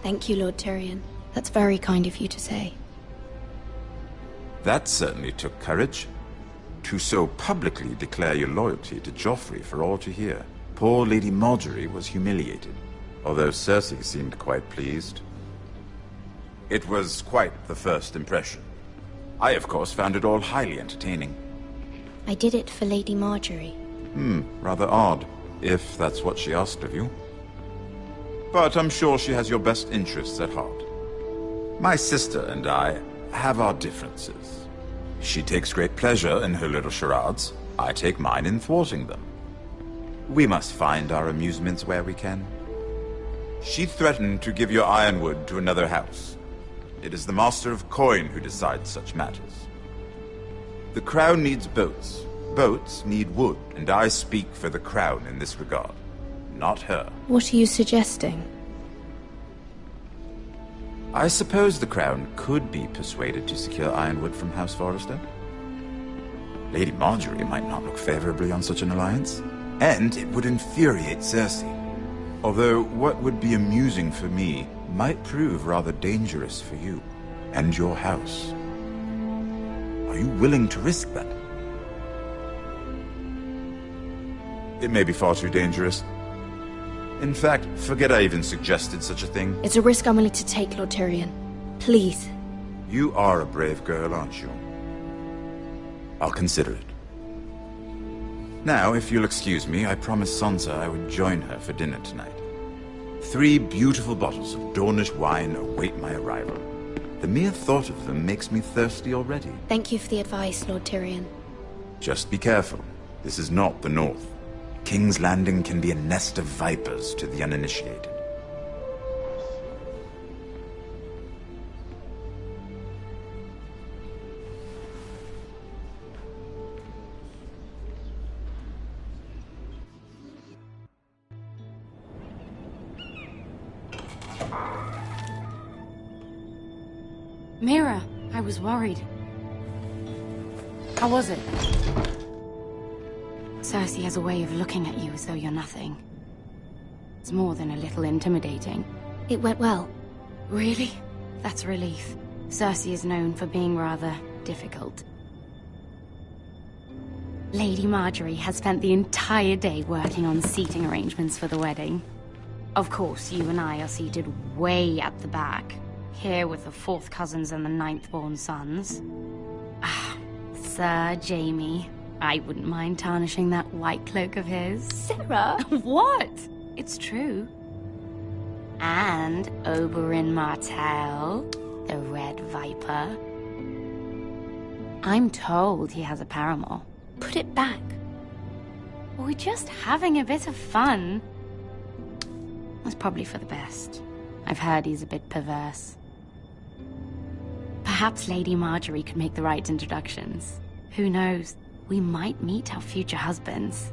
Thank you, Lord Tyrion. That's very kind of you to say. That certainly took courage. To so publicly declare your loyalty to Joffrey for all to hear. Poor Lady Margaery was humiliated, although Cersei seemed quite pleased. It was quite the first impression. I, of course, found it all highly entertaining. I did it for Lady Margaery. Rather odd, if that's what she asked of you. But I'm sure she has your best interests at heart. My sister and I have our differences. She takes great pleasure in her little charades. I take mine in thwarting them. We must find our amusements where we can. She threatened to give your ironwood to another house. It is the Master of Coin who decides such matters. The Crown needs boats. Boats need wood, and I speak for the Crown in this regard, not her. What are you suggesting? I suppose the Crown could be persuaded to secure ironwood from House Forrester. Lady Margaery might not look favorably on such an alliance, and it would infuriate Cersei. Although what would be amusing for me might prove rather dangerous for you and your house. Are you willing to risk that? It may be far too dangerous. In fact, forget I even suggested such a thing. It's a risk I'm willing to take, Lord Tyrion. Please. You are a brave girl, aren't you? I'll consider it. Now, if you'll excuse me, I promised Sansa I would join her for dinner tonight. 3 beautiful bottles of Dornish wine await my arrival. The mere thought of them makes me thirsty already. Thank you for the advice, Lord Tyrion. Just be careful. This is not the North. King's Landing can be a nest of vipers to the uninitiated. Mira, I was worried. How was it? Cersei has a way of looking at you as though you're nothing. It's more than a little intimidating. It went well. Really? That's a relief. Cersei is known for being rather difficult. Lady Margaery has spent the entire day working on seating arrangements for the wedding. Of course, you and I are seated way at the back, here with the 4th cousins and the 9th-born sons. Ah, Sir Jaime. I wouldn't mind tarnishing that white cloak of his. Sarah! What? It's true. And Oberyn Martell, the Red Viper. I'm told he has a paramour. Put it back. We're just having a bit of fun. That's probably for the best. I've heard he's a bit perverse. Perhaps Lady Margaery could make the right introductions. Who knows? We might meet our future husbands.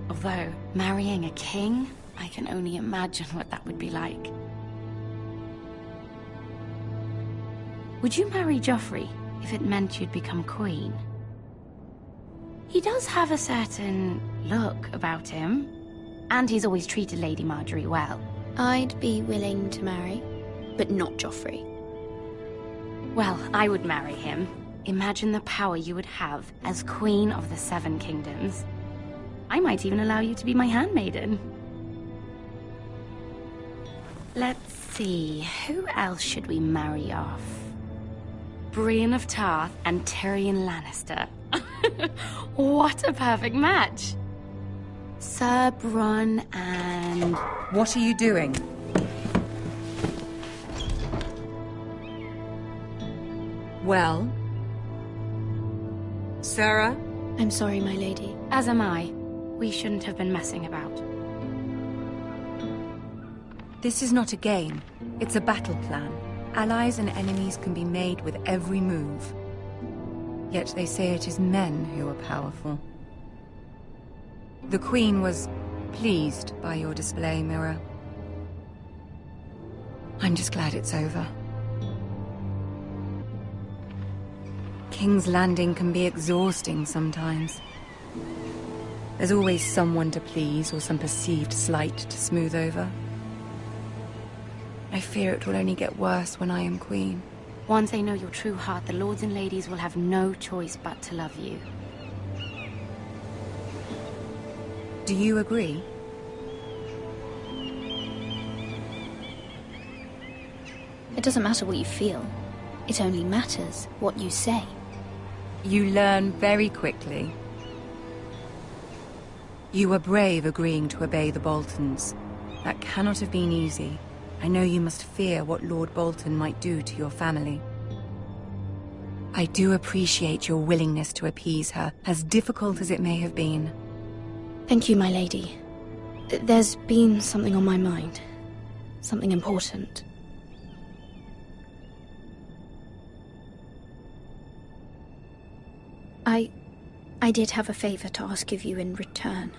Although, marrying a king, I can only imagine what that would be like. Would you marry Joffrey if it meant you'd become queen? He does have a certain look about him, and he's always treated Lady Margaery well. I'd be willing to marry, but not Joffrey. Well, I would marry him. Imagine the power you would have as Queen of the Seven Kingdoms. I might even allow you to be my handmaiden. Let's see, who else should we marry off? Brienne of Tarth and Tyrion Lannister. What a perfect match! Sir Bronn and... What are you doing? Well? Sarah? I'm sorry, my lady. As am I. We shouldn't have been messing about. This is not a game. It's a battle plan. Allies and enemies can be made with every move. Yet they say it is men who are powerful. The Queen was pleased by your display, Mira. I'm just glad it's over. King's Landing can be exhausting sometimes. There's always someone to please or some perceived slight to smooth over. I fear it will only get worse when I am Queen. Once they know your true heart, the lords and ladies will have no choice but to love you. Do you agree? It doesn't matter what you feel. It only matters what you say. You learn very quickly. You were brave agreeing to obey the Boltons. That cannot have been easy. I know you must fear what Lord Bolton might do to your family. I do appreciate your willingness to appease her, as difficult as it may have been. Thank you, my lady. There's been something on my mind. Something important. I did have a favor to ask of you in return.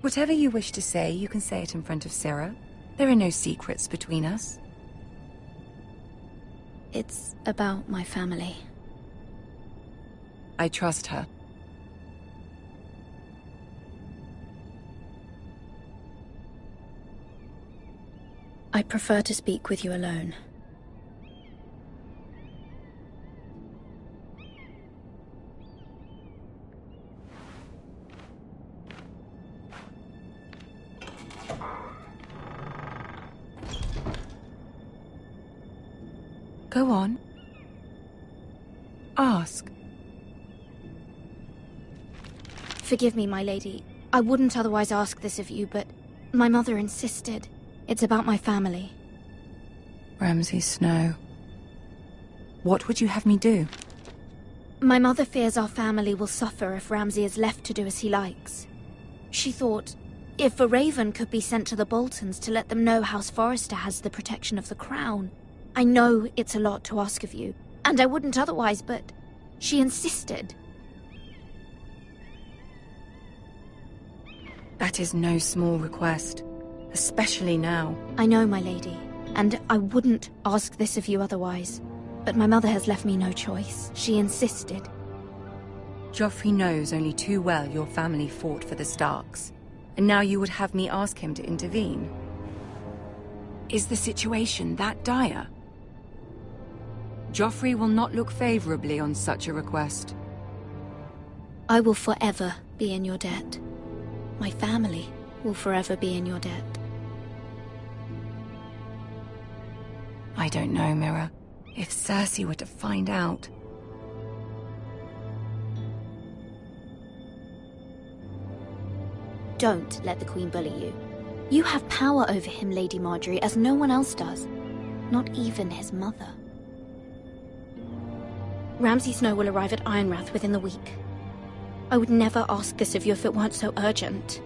Whatever you wish to say, you can say it in front of Sarah. There are no secrets between us. It's about my family. I trust her. I prefer to speak with you alone. Go on. Ask. Forgive me, my lady. I wouldn't otherwise ask this of you, but my mother insisted. It's about my family. Ramsay Snow. What would you have me do? My mother fears our family will suffer if Ramsay is left to do as he likes. She thought, if a raven could be sent to the Boltons to let them know House Forrester has the protection of the crown. I know it's a lot to ask of you, and I wouldn't otherwise, but she insisted. That is no small request, especially now. I know, my lady, and I wouldn't ask this of you otherwise. But my mother has left me no choice. She insisted. Joffrey knows only too well your family fought for the Starks, and now you would have me ask him to intervene. Is the situation that dire? Joffrey will not look favorably on such a request. I will forever be in your debt. My family will forever be in your debt. I don't know, Mira. If Cersei were to find out... Don't let the Queen bully you. You have power over him, Lady Marjorie, as no one else does. Not even his mother. Ramsay Snow will arrive at Ironrath within the week. I would never ask this of you if it weren't so urgent.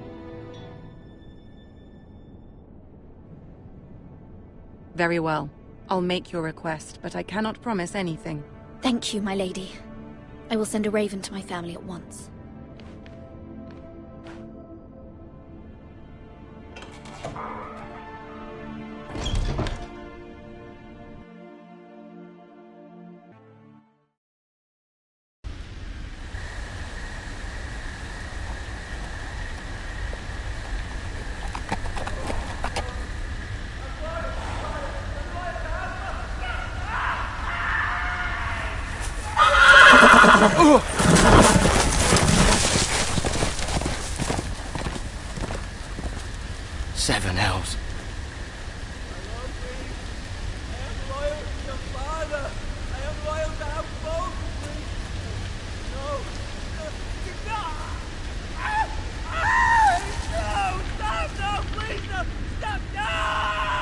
Very well. I'll make your request, but I cannot promise anything. Thank you, my lady. I will send a raven to my family at once. Seven hells.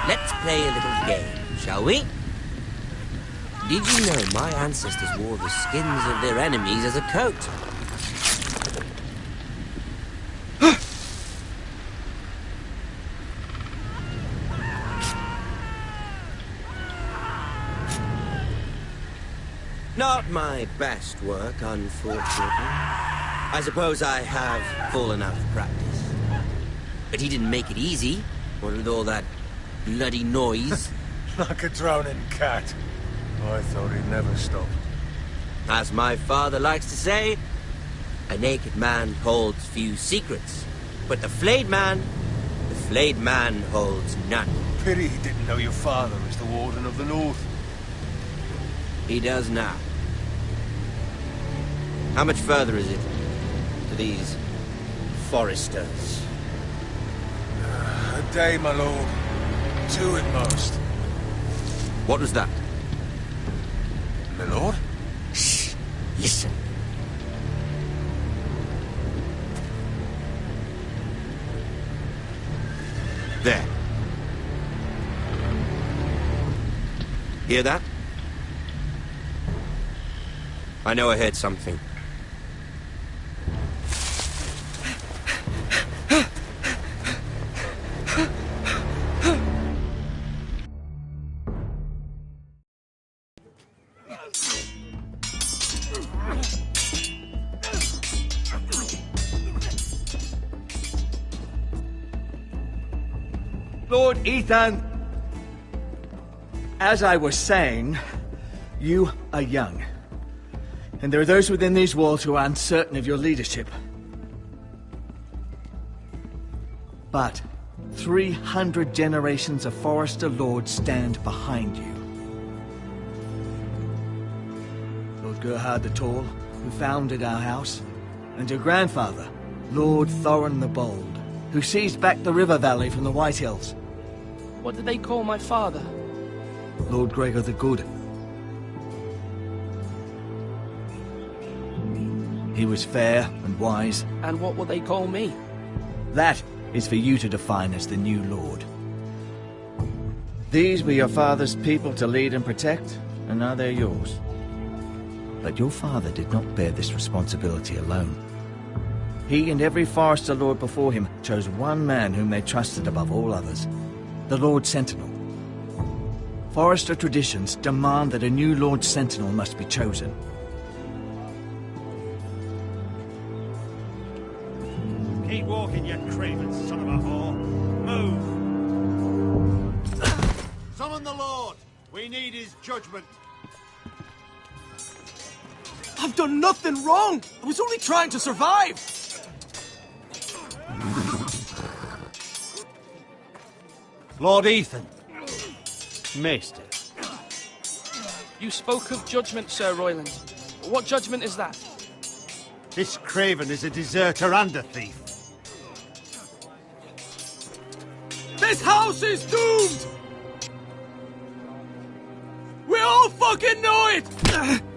Let's play a little game, shall we? Did you know my ancestors wore the skins of their enemies as a coat? Not my best work, unfortunately. I suppose I have fallen out of practice. But he didn't make it easy, what with all that bloody noise. Like a drowning cat. I thought he'd never stop. As my father likes to say, a naked man holds few secrets, but the flayed man holds none. Pity he didn't know your father was the Warden of the North. He does now. How much further is it to these foresters? A day, my lord. 2 at most. What was that? My lord? Shh! Listen. There. Hear that? I know I heard something. Lord Ethan, as I was saying, you are young. And there are those within these walls who are uncertain of your leadership. But 300 generations of Forester Lords stand behind you. Lord Gerhard the Tall, who founded our house, and your grandfather, Lord Thorin the Bold, who seized back the river valley from the White Hills. What did they call my father? Lord Gregor the Good. He was fair and wise. And what will they call me? That is for you to define as the new lord. These were your father's people to lead and protect, and now they're yours. But your father did not bear this responsibility alone. He and every Forester Lord before him chose one man whom they trusted above all others, the Lord Sentinel. Forester traditions demand that a new Lord Sentinel must be chosen. Keep walking, you craven son of a whore. Move! Summon the Lord! We need his judgment. I've done nothing wrong! I was only trying to survive! Lord Ethan. Maester. You spoke of judgment, Sir Royland. What judgment is that? This craven is a deserter and a thief. This house is doomed! We all fucking know it!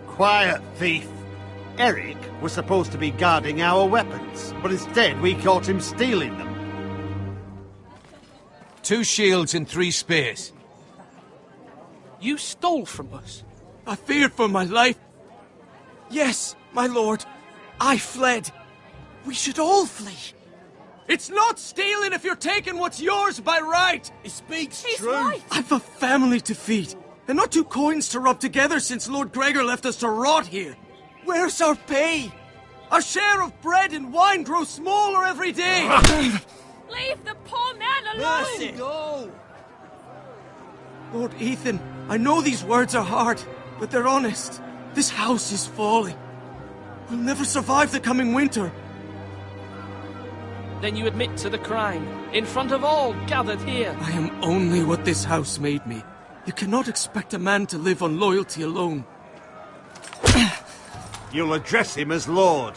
Quiet, thief. Eric was supposed to be guarding our weapons, but instead we caught him stealing them. 2 shields and 3 spears. You stole from us. I feared for my life. Yes, my lord. I fled. We should all flee. It's not stealing if you're taking what's yours by right. He speaks He's true. right. I've a family to feed, and not 2 coins to rub together since Lord Gregor left us to rot here. Where's our pay? Our share of bread and wine grows smaller every day. Leave the poor man alone! Mercy. Go! Lord Ethan, I know these words are hard, but they're honest. This house is falling. We'll never survive the coming winter. Then you admit to the crime, in front of all gathered here. I am only what this house made me. You cannot expect a man to live on loyalty alone. You'll address him as Lord.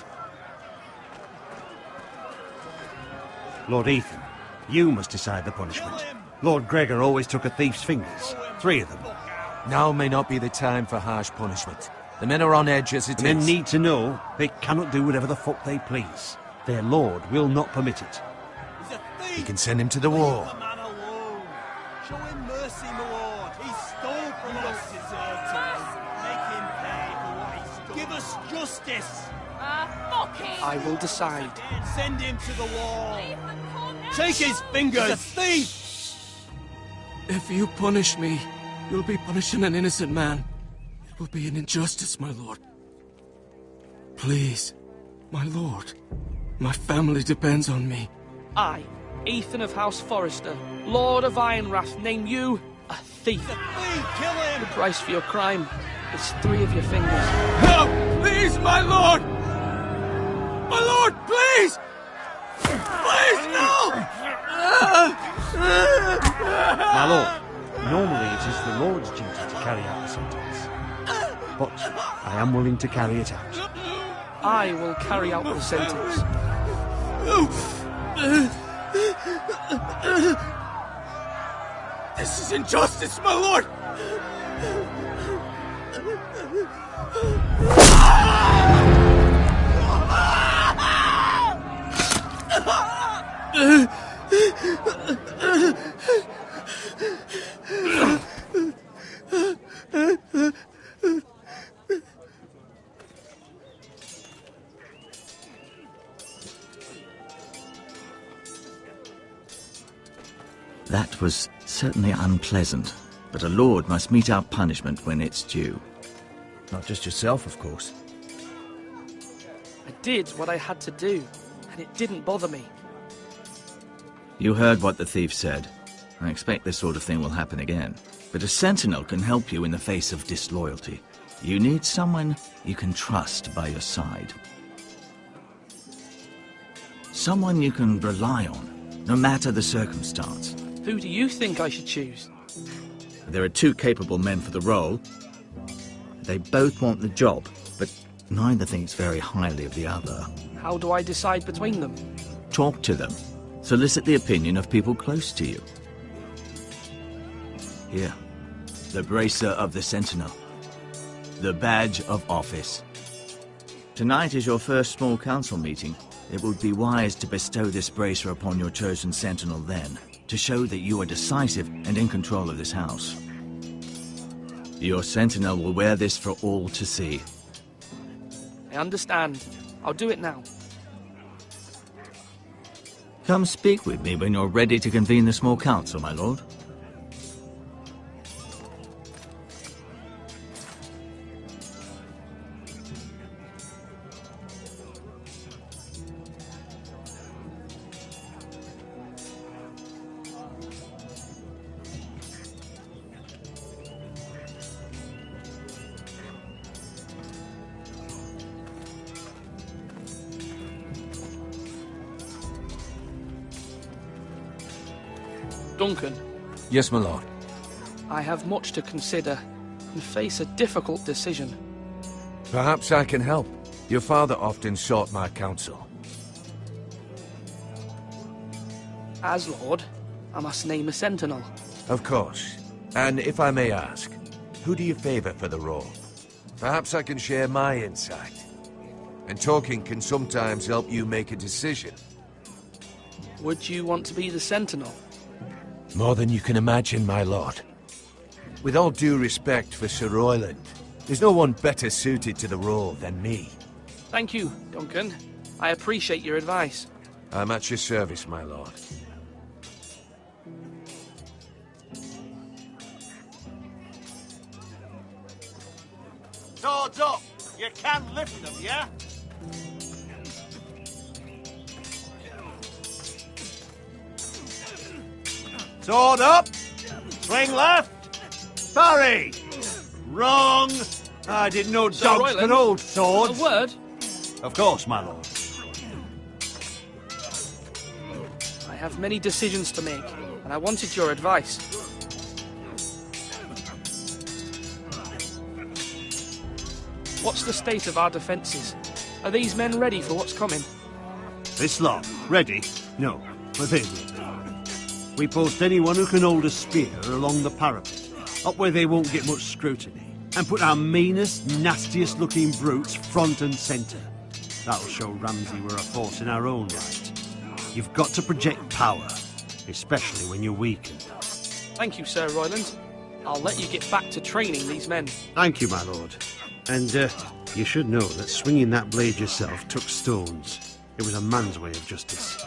Lord Ethan, you must decide the punishment. Lord Gregor always took a thief's fingers. 3 of them. Now may not be the time for harsh punishment. The men are on edge as it is. Men need to know they cannot do whatever the fuck they please. Their lord will not permit it. You can send him to the war. Show him mercy, my lord. He stole from us. Deserve to make him pay for what he stole. Give us justice. Fuck him! I will decide. Send him to the wall. Take his fingers. He's a thief. If you punish me, you'll be punishing an innocent man. It will be an injustice, my lord. Please, my lord. My family depends on me. I, Ethan of House Forrester, Lord of Ironrath, name you a thief. He's a thief. Kill him. The price for your crime is 3 of your fingers. Help! Please, my lord! My lord, please! Please, no! My lord, normally it is the Lord's duty to carry out the sentence. But I am willing to carry it out. I will carry out the sentence. This is injustice, my lord! That was certainly unpleasant, but a lord must mete out punishment when it's due. Not just yourself, of course. I did what I had to do, and it didn't bother me. You heard what the thief said. I expect this sort of thing will happen again. But a sentinel can help you in the face of disloyalty. You need someone you can trust by your side. Someone you can rely on, no matter the circumstance. Who do you think I should choose? There are 2 capable men for the role. They both want the job, but neither thinks very highly of the other. How do I decide between them? Talk to them. Solicit the opinion of people close to you. Here, the bracer of the Sentinel. The badge of office. Tonight is your first small council meeting. It would be wise to bestow this bracer upon your chosen Sentinel then, to show that you are decisive and in control of this house. Your Sentinel will wear this for all to see. I understand. I'll do it now. Come speak with me when you're ready to convene the small council, my lord. Duncan. Yes, my lord. I have much to consider and face a difficult decision. Perhaps I can help. Your father often sought my counsel. As Lord, I must name a sentinel. Of course. And if I may ask, who do you favor for the role? Perhaps I can share my insight. And talking can sometimes help you make a decision. Would you want to be the sentinel? More than you can imagine, my lord. With all due respect for Sir Royland, there's no one better suited to the role than me. Thank you, Duncan. I appreciate your advice. I'm at your service, my lord. Swords up! You can lift them, yeah? Sword up! Swing left! Parry! Wrong! I didn't know dogs could hold swords. A word? Of course, my lord. I have many decisions to make, and I wanted your advice. What's the state of our defences? Are these men ready for what's coming? This lot, ready? No, but they will be. We post anyone who can hold a spear along the parapet, up where they won't get much scrutiny, and put our meanest, nastiest looking brutes front and centre. That'll show Ramsay we're a force in our own right. You've got to project power, especially when you're weakened. Thank you, Sir Royland. I'll let you get back to training these men. Thank you, my lord. And, you should know that swinging that blade yourself took stones. It was a man's way of justice.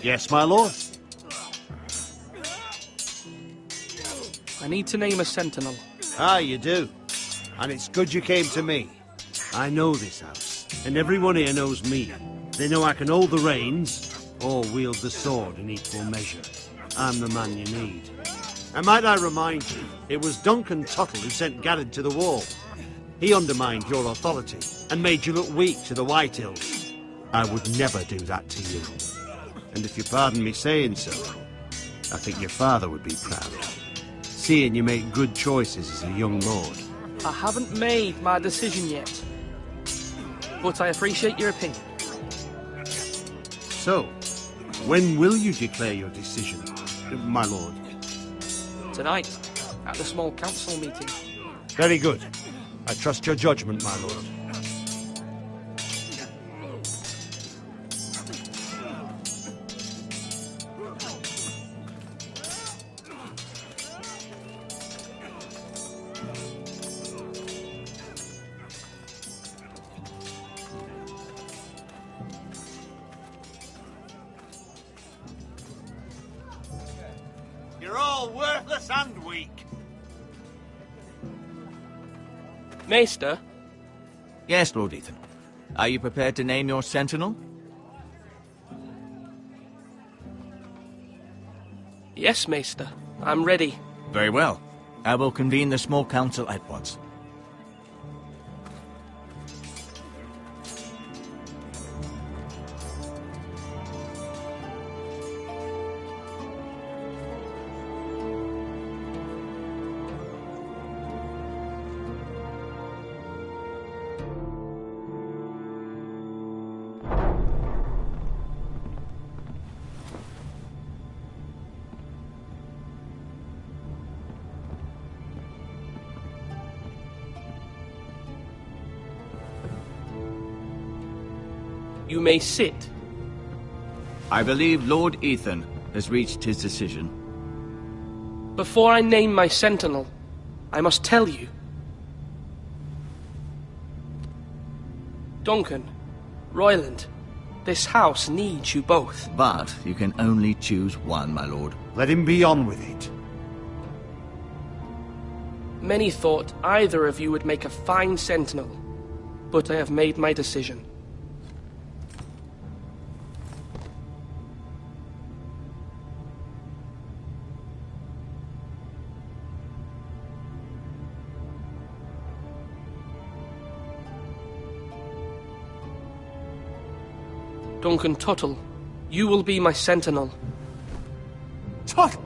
Yes, my lord? I need to name a sentinel. Ah, you do. And it's good you came to me. I know this house, and everyone here knows me. They know I can hold the reins, or wield the sword in equal measure. I'm the man you need. And might I remind you, it was Duncan Tuttle who sent Garrett to the wall. He undermined your authority, and made you look weak to the White Hills. I would never do that to you. And if you pardon me saying so, I think your father would be proud. Seeing you make good choices as a young lord. I haven't made my decision yet, but I appreciate your opinion. So, when will you declare your decision, my lord? Tonight, at the small council meeting. Very good. I trust your judgment, my lord. You're all worthless and weak. Maester? Yes, Lord Ethan. Are you prepared to name your sentinel? Yes, Maester. I'm ready. Very well. I will convene the small council at once. You may sit. I believe Lord Ethan has reached his decision. Before I name my sentinel, I must tell you. Duncan, Royland, this house needs you both. But you can only choose one, my lord. Let him be on with it. Many thought either of you would make a fine sentinel, but I have made my decision. Duncan Tuttle, you will be my sentinel. Tuttle?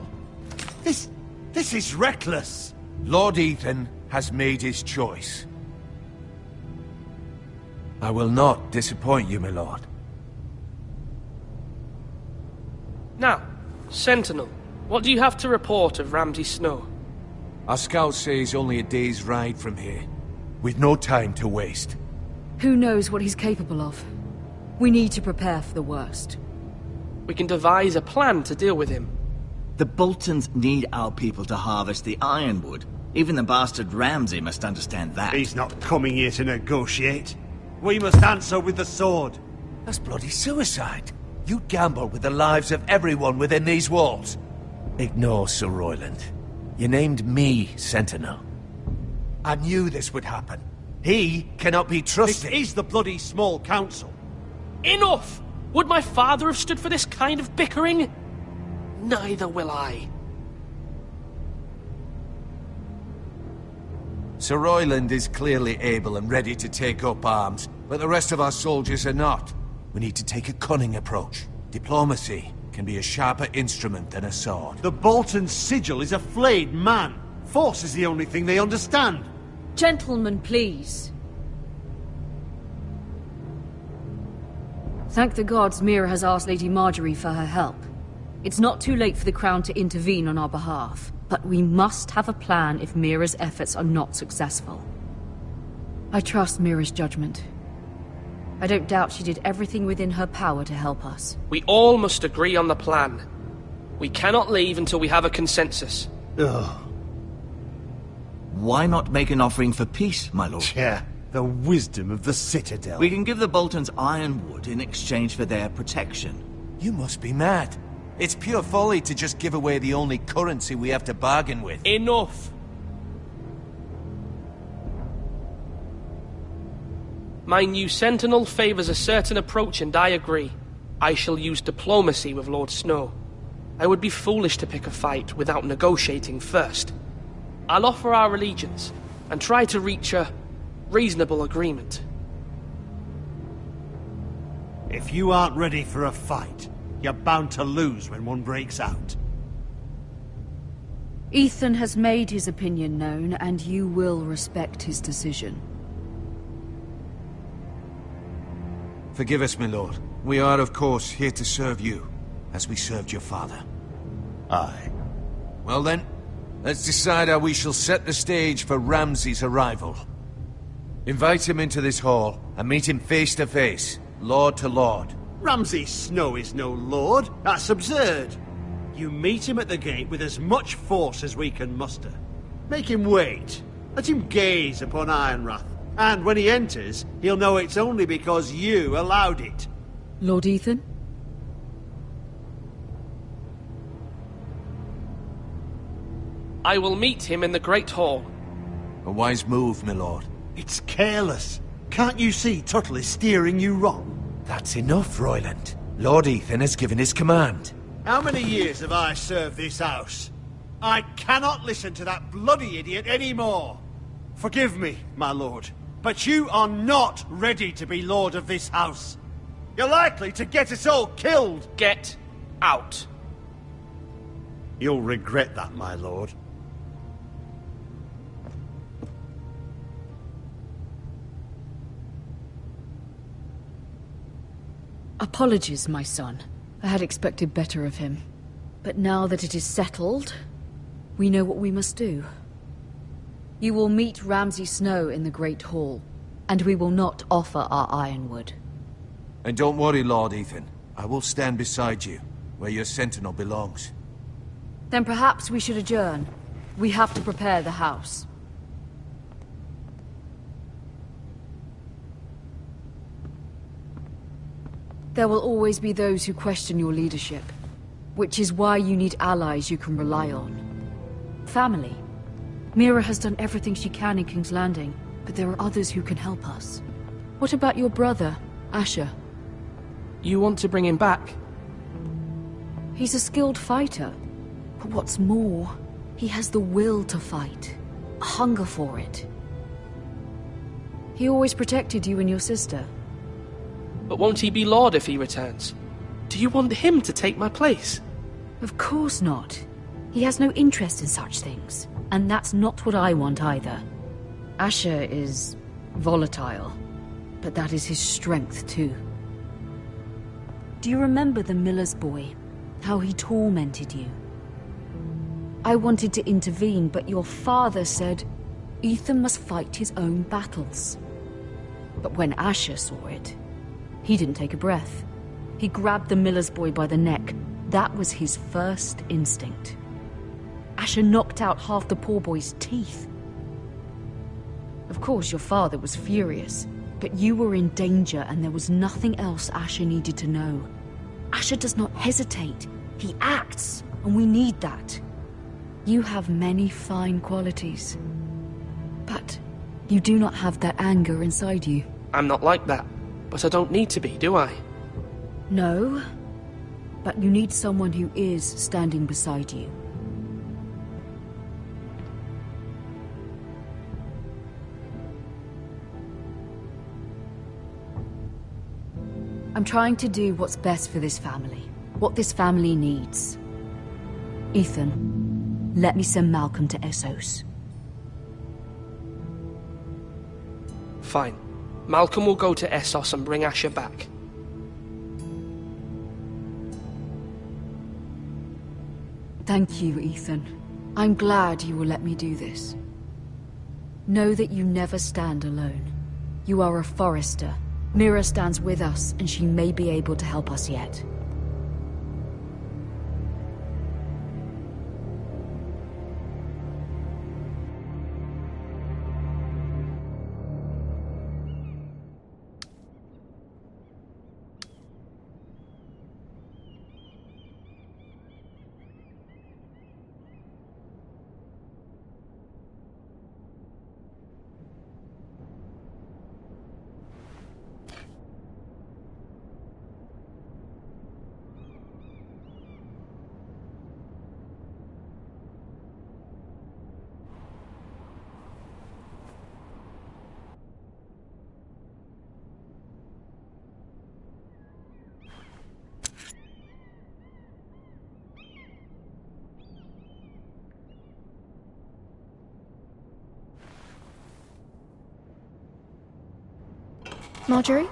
This is reckless. Lord Ethan has made his choice. I will not disappoint you, my lord. Now, sentinel, what do you have to report of Ramsay Snow? Our scouts say he's only a day's ride from here. We've no time to waste. Who knows what he's capable of? We need to prepare for the worst. We can devise a plan to deal with him. The Boltons need our people to harvest the ironwood. Even the bastard Ramsay must understand that. He's not coming here to negotiate. We must answer with the sword. That's bloody suicide. You gamble with the lives of everyone within these walls. Ignore Sir Royland. You named me Sentinel. I knew this would happen. He cannot be trusted. This is the bloody small council. Enough! Would my father have stood for this kind of bickering? Neither will I. Sir Royland is clearly able and ready to take up arms, but the rest of our soldiers are not. We need to take a cunning approach. Diplomacy, can be a sharper instrument than a sword. The Bolton sigil is a flayed man. Force is the only thing they understand. Gentlemen, please. Thank the gods Mira has asked Lady Marjorie for her help. It's not too late for the Crown to intervene on our behalf, but we must have a plan if Mira's efforts are not successful. I trust Mira's judgment. I don't doubt she did everything within her power to help us. We all must agree on the plan. We cannot leave until we have a consensus. Ugh. Why not make an offering for peace, my lord? Yeah, the wisdom of the Citadel. We can give the Boltons ironwood in exchange for their protection. You must be mad. It's pure folly to just give away the only currency we have to bargain with. Enough! My new Sentinel favors a certain approach, and I agree. I shall use diplomacy with Lord Snow. I would be foolish to pick a fight without negotiating first. I'll offer our allegiance, and try to reach a reasonable agreement. If you aren't ready for a fight, you're bound to lose when one breaks out. Ethan has made his opinion known, and you will respect his decision. Forgive us, my lord. We are, of course, here to serve you, as we served your father. Aye. Well then, let's decide how we shall set the stage for Ramsay's arrival. Invite him into this hall, and meet him face to face, lord to lord. Ramsay Snow is no lord. That's absurd. You meet him at the gate with as much force as we can muster. Make him wait. Let him gaze upon Ironrath. And when he enters, he'll know it's only because you allowed it. Lord Ethan? I will meet him in the Great Hall. A wise move, my lord. It's careless. Can't you see Tuttle is steering you wrong? That's enough, Royland. Lord Ethan has given his command. How many years have I served this house? I cannot listen to that bloody idiot anymore. Forgive me, my lord, but you are not ready to be lord of this house. You're likely to get us all killed. Get out. You'll regret that, my lord. Apologies, my son. I had expected better of him. But now that it is settled, we know what we must do. You will meet Ramsay Snow in the Great Hall, and we will not offer our ironwood. And don't worry, Lord Ethan. I will stand beside you, where your sentinel belongs. Then perhaps we should adjourn. We have to prepare the house. There will always be those who question your leadership, which is why you need allies you can rely on. Family. Mira has done everything she can in King's Landing, but there are others who can help us. What about your brother, Asher? You want to bring him back? He's a skilled fighter, but what's more, he has the will to fight, a hunger for it. He always protected you and your sister. But won't he be Lord if he returns? Do you want him to take my place? Of course not. He has no interest in such things. And that's not what I want either. Asher is volatile, but that is his strength too. Do you remember the miller's boy? How he tormented you? I wanted to intervene, but your father said Ethan must fight his own battles. But when Asher saw it, he didn't take a breath. He grabbed the miller's boy by the neck. That was his first instinct. Asher knocked out half the poor boy's teeth. Of course, your father was furious, but you were in danger and there was nothing else Asher needed to know. Asher does not hesitate. He acts, and we need that. You have many fine qualities, but you do not have that anger inside you. I'm not like that. But I don't need to be, do I? No, but you need someone who is standing beside you. I'm trying to do what's best for this family. what this family needs. Ethan, let me send Malcolm to Essos. Fine. Malcolm will go to Essos and bring Asher back. Thank you, Ethan. I'm glad you will let me do this. Know that you never stand alone. You are a Forrester. Mira stands with us, and she may be able to help us yet. Marjorie?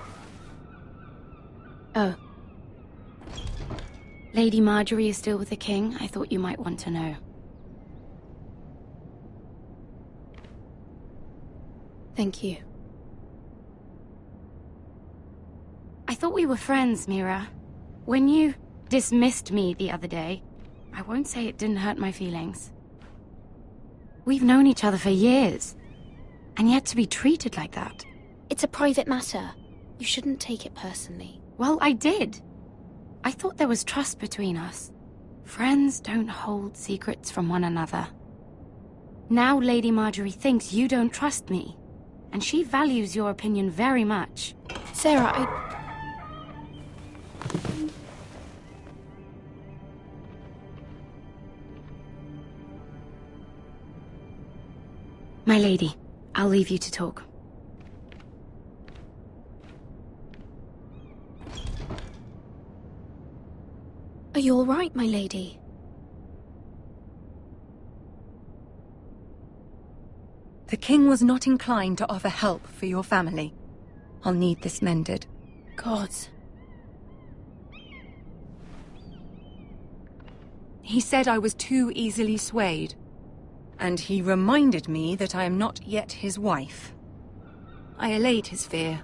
Oh. Lady Marjorie is still with the king. I thought you might want to know. Thank you. I thought we were friends, Mira. When you dismissed me the other day, I won't say it didn't hurt my feelings. We've known each other for years, and yet to be treated like that. It's a private matter. You shouldn't take it personally. Well, I did. I thought there was trust between us. Friends don't hold secrets from one another. Now Lady Marjorie thinks you don't trust me, and she values your opinion very much. Sarah, My lady, I'll leave you to talk. Are you all right, my lady? The king was not inclined to offer help for your family. I'll need this mended. Gods. He said I was too easily swayed. And he reminded me that I am not yet his wife. I allayed his fear.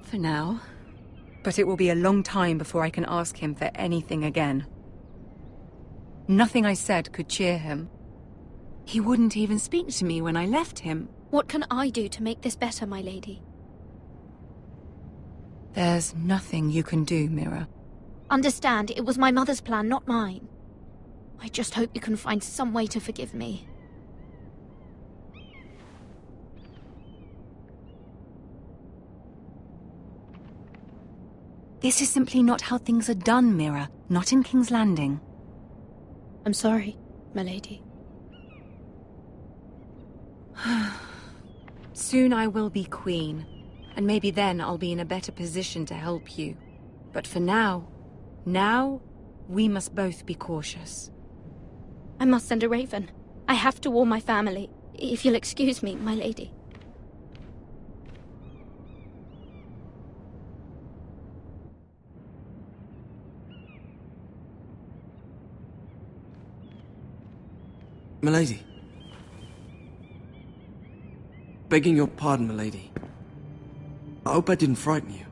For now. But it will be a long time before I can ask him for anything again. Nothing I said could cheer him. He wouldn't even speak to me when I left him. What can I do to make this better, my lady? There's nothing you can do, Mira. Understand, it was my mother's plan, not mine. I just hope you can find some way to forgive me. This is simply not how things are done, Mira. Not in King's Landing. I'm sorry, my lady. Soon I will be queen, and maybe then I'll be in a better position to help you. But for now, we must both be cautious. I must send a raven. I have to warn my family. If you'll excuse me, my lady. Milady. Begging your pardon, milady. I hope I didn't frighten you.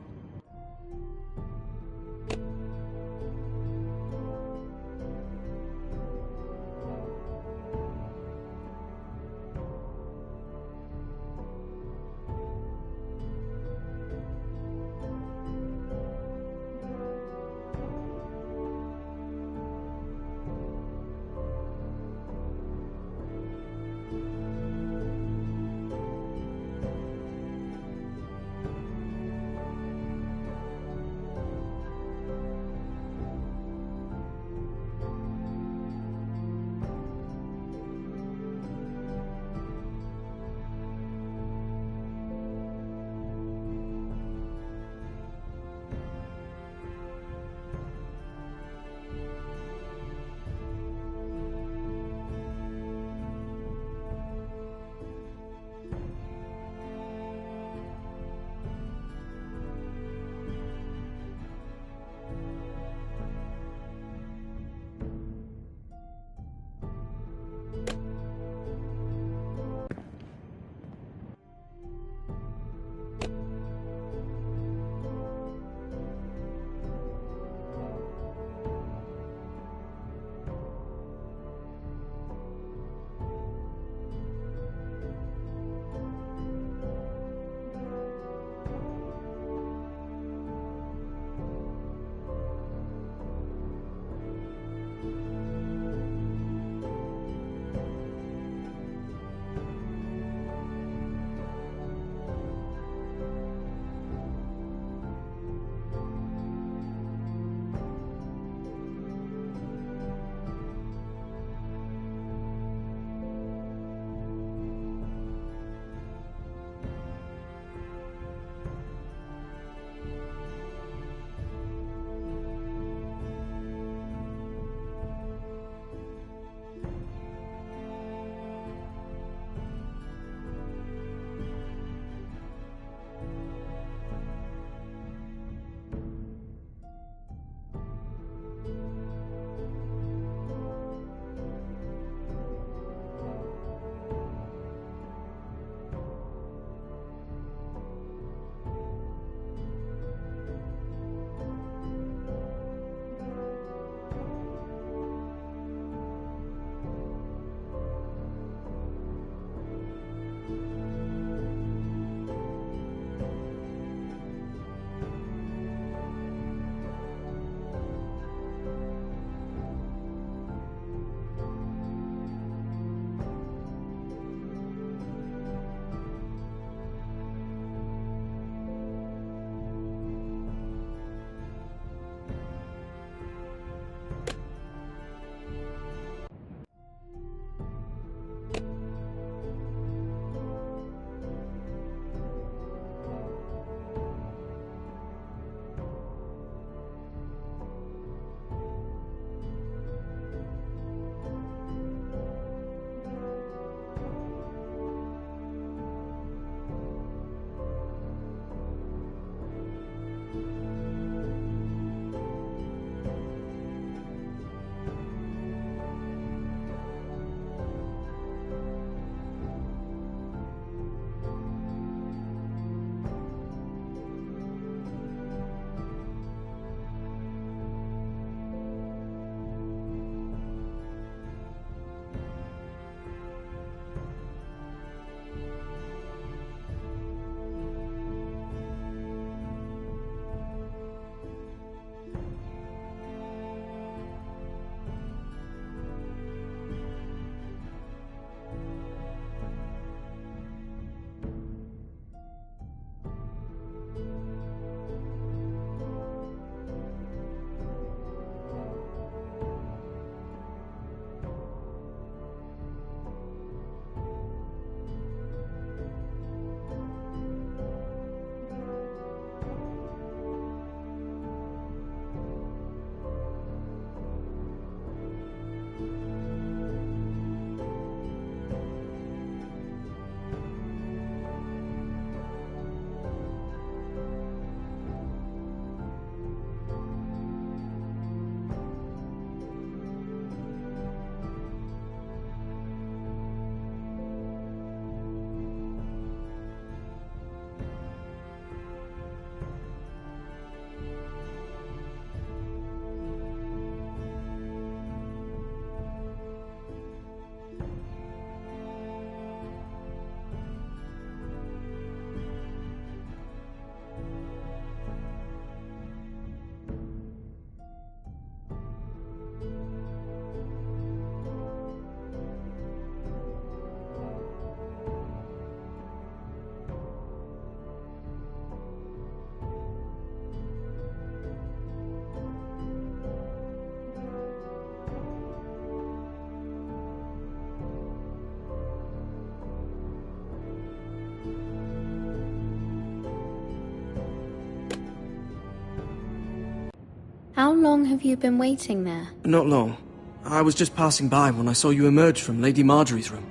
How long have you been waiting there? Not long. I was just passing by when I saw you emerge from Lady Marjorie's room.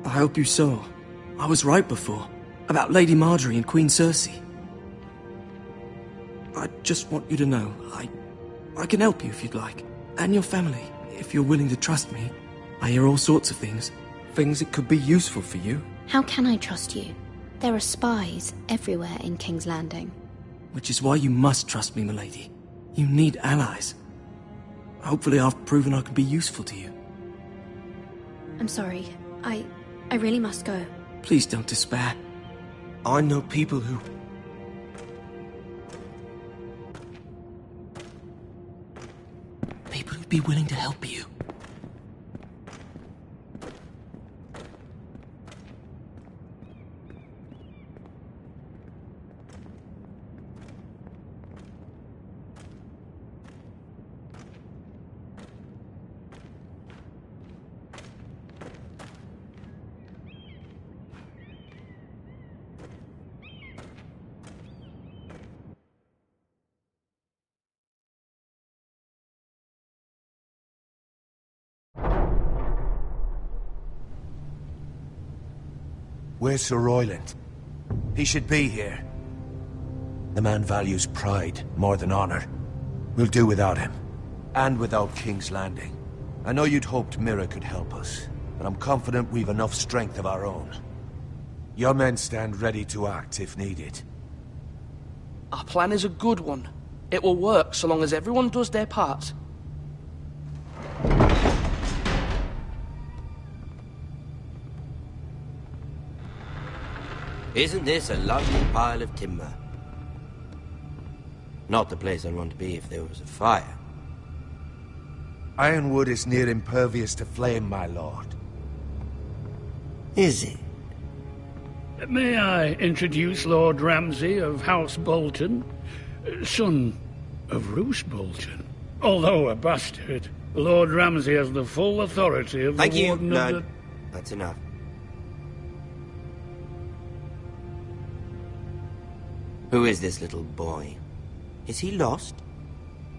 I hope you saw. I was right before. About Lady Marjorie and Queen Cersei. I just want you to know, I can help you if you'd like. And your family, if you're willing to trust me. I hear all sorts of things. Things that could be useful for you. How can I trust you? There are spies everywhere in King's Landing. Which is why you must trust me, milady. You need allies. Hopefully I've proven I can be useful to you. I'm sorry. I really must go. Please don't despair. I know people who... People who'd be willing to help you. Where's Sir Royland? He should be here. The man values pride more than honor. We'll do without him. And without King's Landing. I know you'd hoped Mira could help us, but I'm confident we've enough strength of our own. Your men stand ready to act if needed. Our plan is a good one. It will work so long as everyone does their part. Isn't this a lovely pile of timber? Not the place I'd want to be if there was a fire. Ironwood is near impervious to flame, my lord. Is it? May I introduce Lord Ramsay of House Bolton, son of Roose Bolton. Although a bastard, Lord Ramsay has the full authority of the Warden of the... That's enough. Who is this little boy? Is he lost?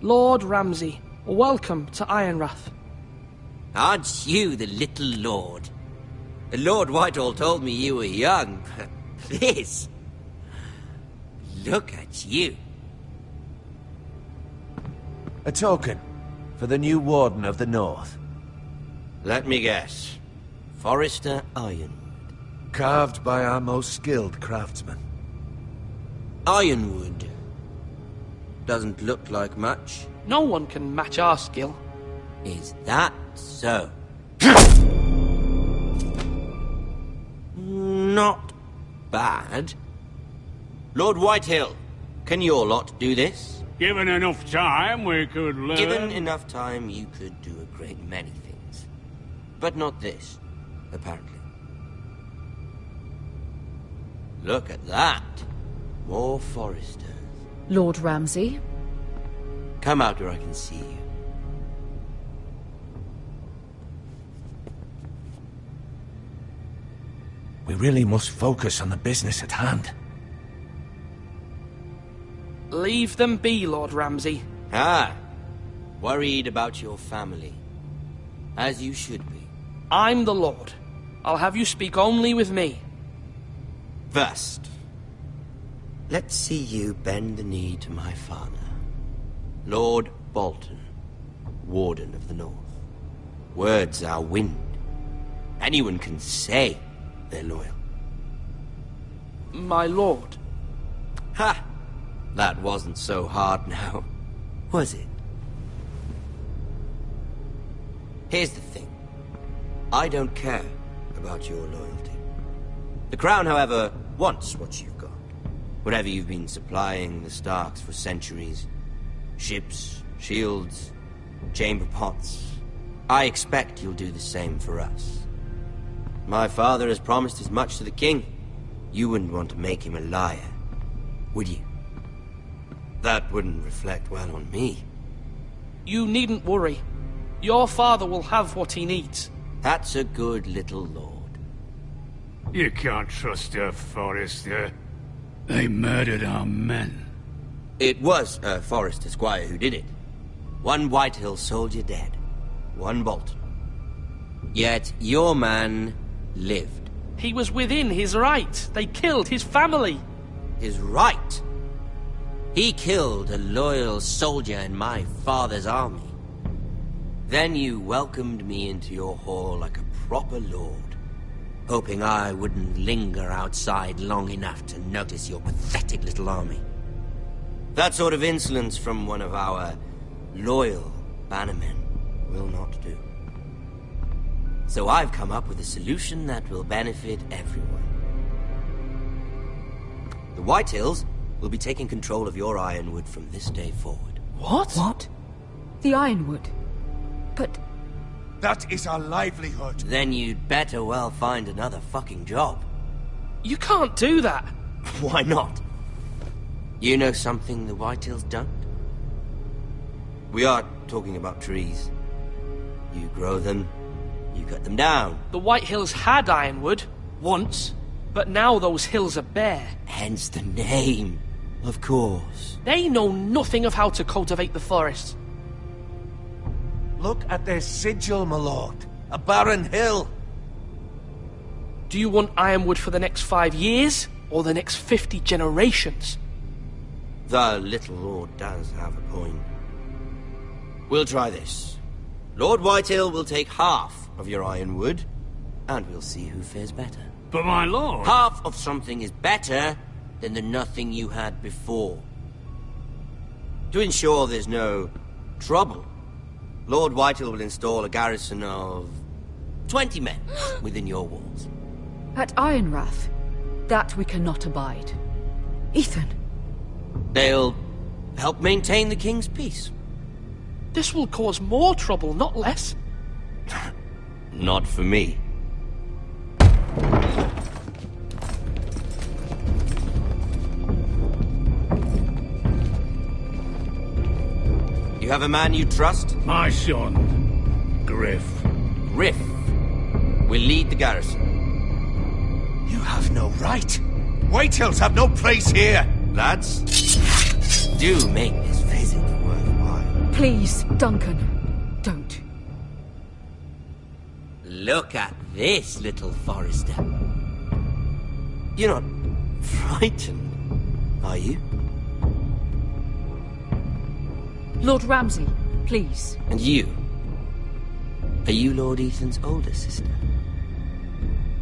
Lord Ramsay, welcome to Ironrath. Aren't you the little lord? Lord Whitehall told me you were young, but this... Look at you. A token for the new Warden of the North. Let me guess. Forrester Ironwood. Carved by our most skilled craftsmen. Ironwood. Doesn't look like much. No one can match our skill. Is that so? Not bad. Lord Whitehill, can your lot do this? Given enough time, we could learn... Given enough time, you could do a great many things. But not this, apparently. Look at that. More Forresters. Lord Ramsay? Come out where I can see you. We really must focus on the business at hand. Leave them be, Lord Ramsay. Ah, worried about your family. As you should be. I'm the Lord. I'll have you speak only with me. First, let's see you bend the knee to my father, Lord Bolton, Warden of the North. Words are wind. Anyone can say they're loyal. My lord. Ha! That wasn't so hard now, was it? Here's the thing. I don't care about your loyalty. The Crown, however, wants what you've got. Whatever you've been supplying the Starks for centuries. Ships, shields, chamber pots. I expect you'll do the same for us. My father has promised as much to the king. You wouldn't want to make him a liar, would you? That wouldn't reflect well on me. You needn't worry. Your father will have what he needs. That's a good little lord. You can't trust her, Forrester. They murdered our men. It was a Forrester squire who did it. One Whitehill soldier dead. One Bolton. Yet your man lived. He was within his right. They killed his family. His right? He killed a loyal soldier in my father's army. Then you welcomed me into your hall like a proper lord, hoping I wouldn't linger outside long enough to notice your pathetic little army. That sort of insolence from one of our loyal bannermen will not do. So I've come up with a solution that will benefit everyone. The Whitehills will be taking control of your ironwood from this day forward. What? What? The ironwood? But... That is our livelihood. Then you'd better well find another fucking job. You can't do that. Why not? You know something the Whitehills don't? We are talking about trees. You grow them, you cut them down. The Whitehills had ironwood, once, but now those hills are bare. Hence the name, of course. They know nothing of how to cultivate the forests. Look at their sigil, my lord. A barren hill. Do you want ironwood for the next 5 years, or the next 50 generations? The little lord does have a point. We'll try this. Lord Whitehill will take half of your ironwood, and we'll see who fares better. But my lord... Half of something is better than the nothing you had before. To ensure there's no trouble, Lord Whitehill will install a garrison of 20 men within your walls. At Ironrath, that we cannot abide. Ethan. They'll help maintain the king's peace. This will cause more trouble, not less. Not for me. You have a man you trust? My son, Griff. Griff will lead the garrison. You have no right. Whitehills have no place here. Lads, do make this visit worthwhile. Please, Duncan, don't. Look at this, little Forrester. You're not frightened, are you? Lord Ramsay, please. And you? Are you Lord Ethan's older sister?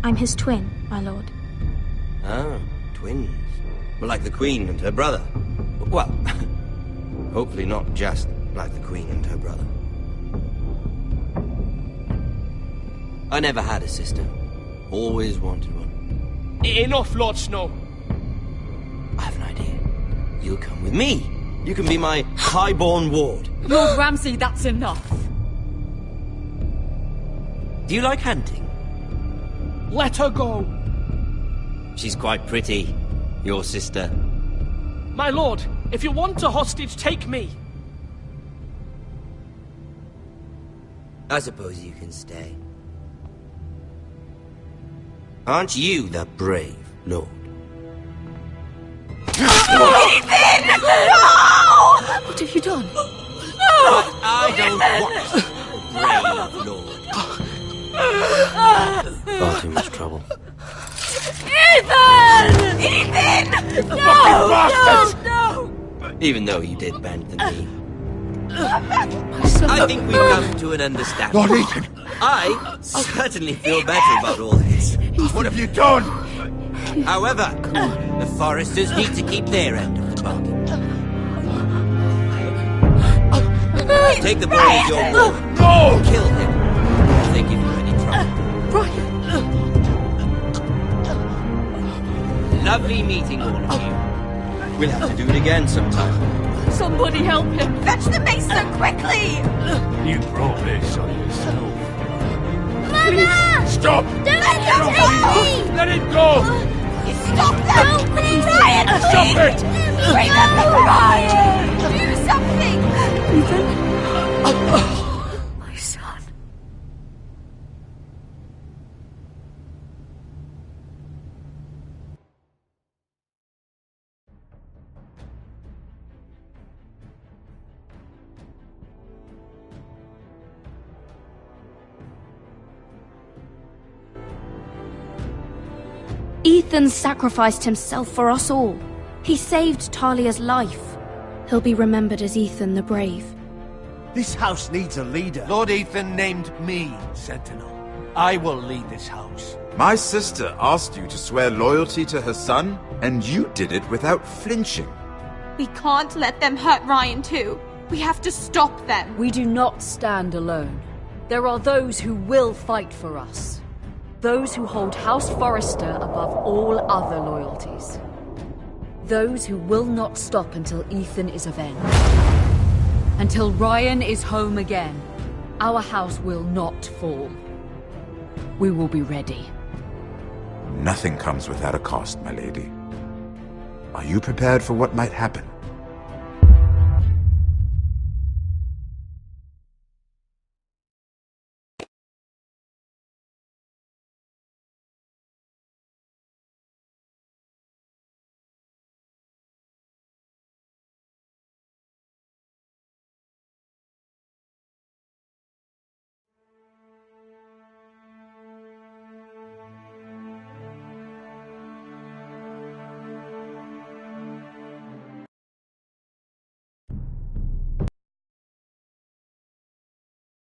I'm his twin, my lord. Ah, twins. Well, like the Queen and her brother. Well, hopefully not just like the Queen and her brother. I never had a sister. Always wanted one. Enough, Lord Snow. I have an idea. You'll come with me. You can be my highborn ward. Lord Ramsay, that's enough. Do you like hunting? Let her go. She's quite pretty, your sister. My lord, if you want a hostage, take me. I suppose you can stay. Aren't you the brave lord? Ethan! No! What have you done? But I don't want a brave lord. Far too much trouble. Ethan! Ethan! No! No! Even though you did bend the knee. My son. I think we've come to an understanding. Lord Ethan! I certainly feel better about all this. What have you done? However, the Foresters need to keep their end of the bargain. Take the boy as your ward. No! Kill him if they give you any trouble. Brian! Lovely meeting all of you. We'll have to do it again sometime. Somebody help him! Fetch the mason quickly! You brought this on yourself. Mama! Stop! Don't let him take me! Let it go! Stop them! Brian, please! Stop it! Remember Brian! Do something! Ethan? My son. Ethan sacrificed himself for us all. He saved Talia's life. He'll be remembered as Ethan the Brave. This house needs a leader. Lord Ethan named me Sentinel. I will lead this house. My sister asked you to swear loyalty to her son, and you did it without flinching. We can't let them hurt Ryan too. We have to stop them. We do not stand alone. There are those who will fight for us. Those who hold House Forrester above all other loyalties. Those who will not stop until Ethan is avenged. Until Ryan is home again, our house will not fall. We will be ready. Nothing comes without a cost, my lady. Are you prepared for what might happen?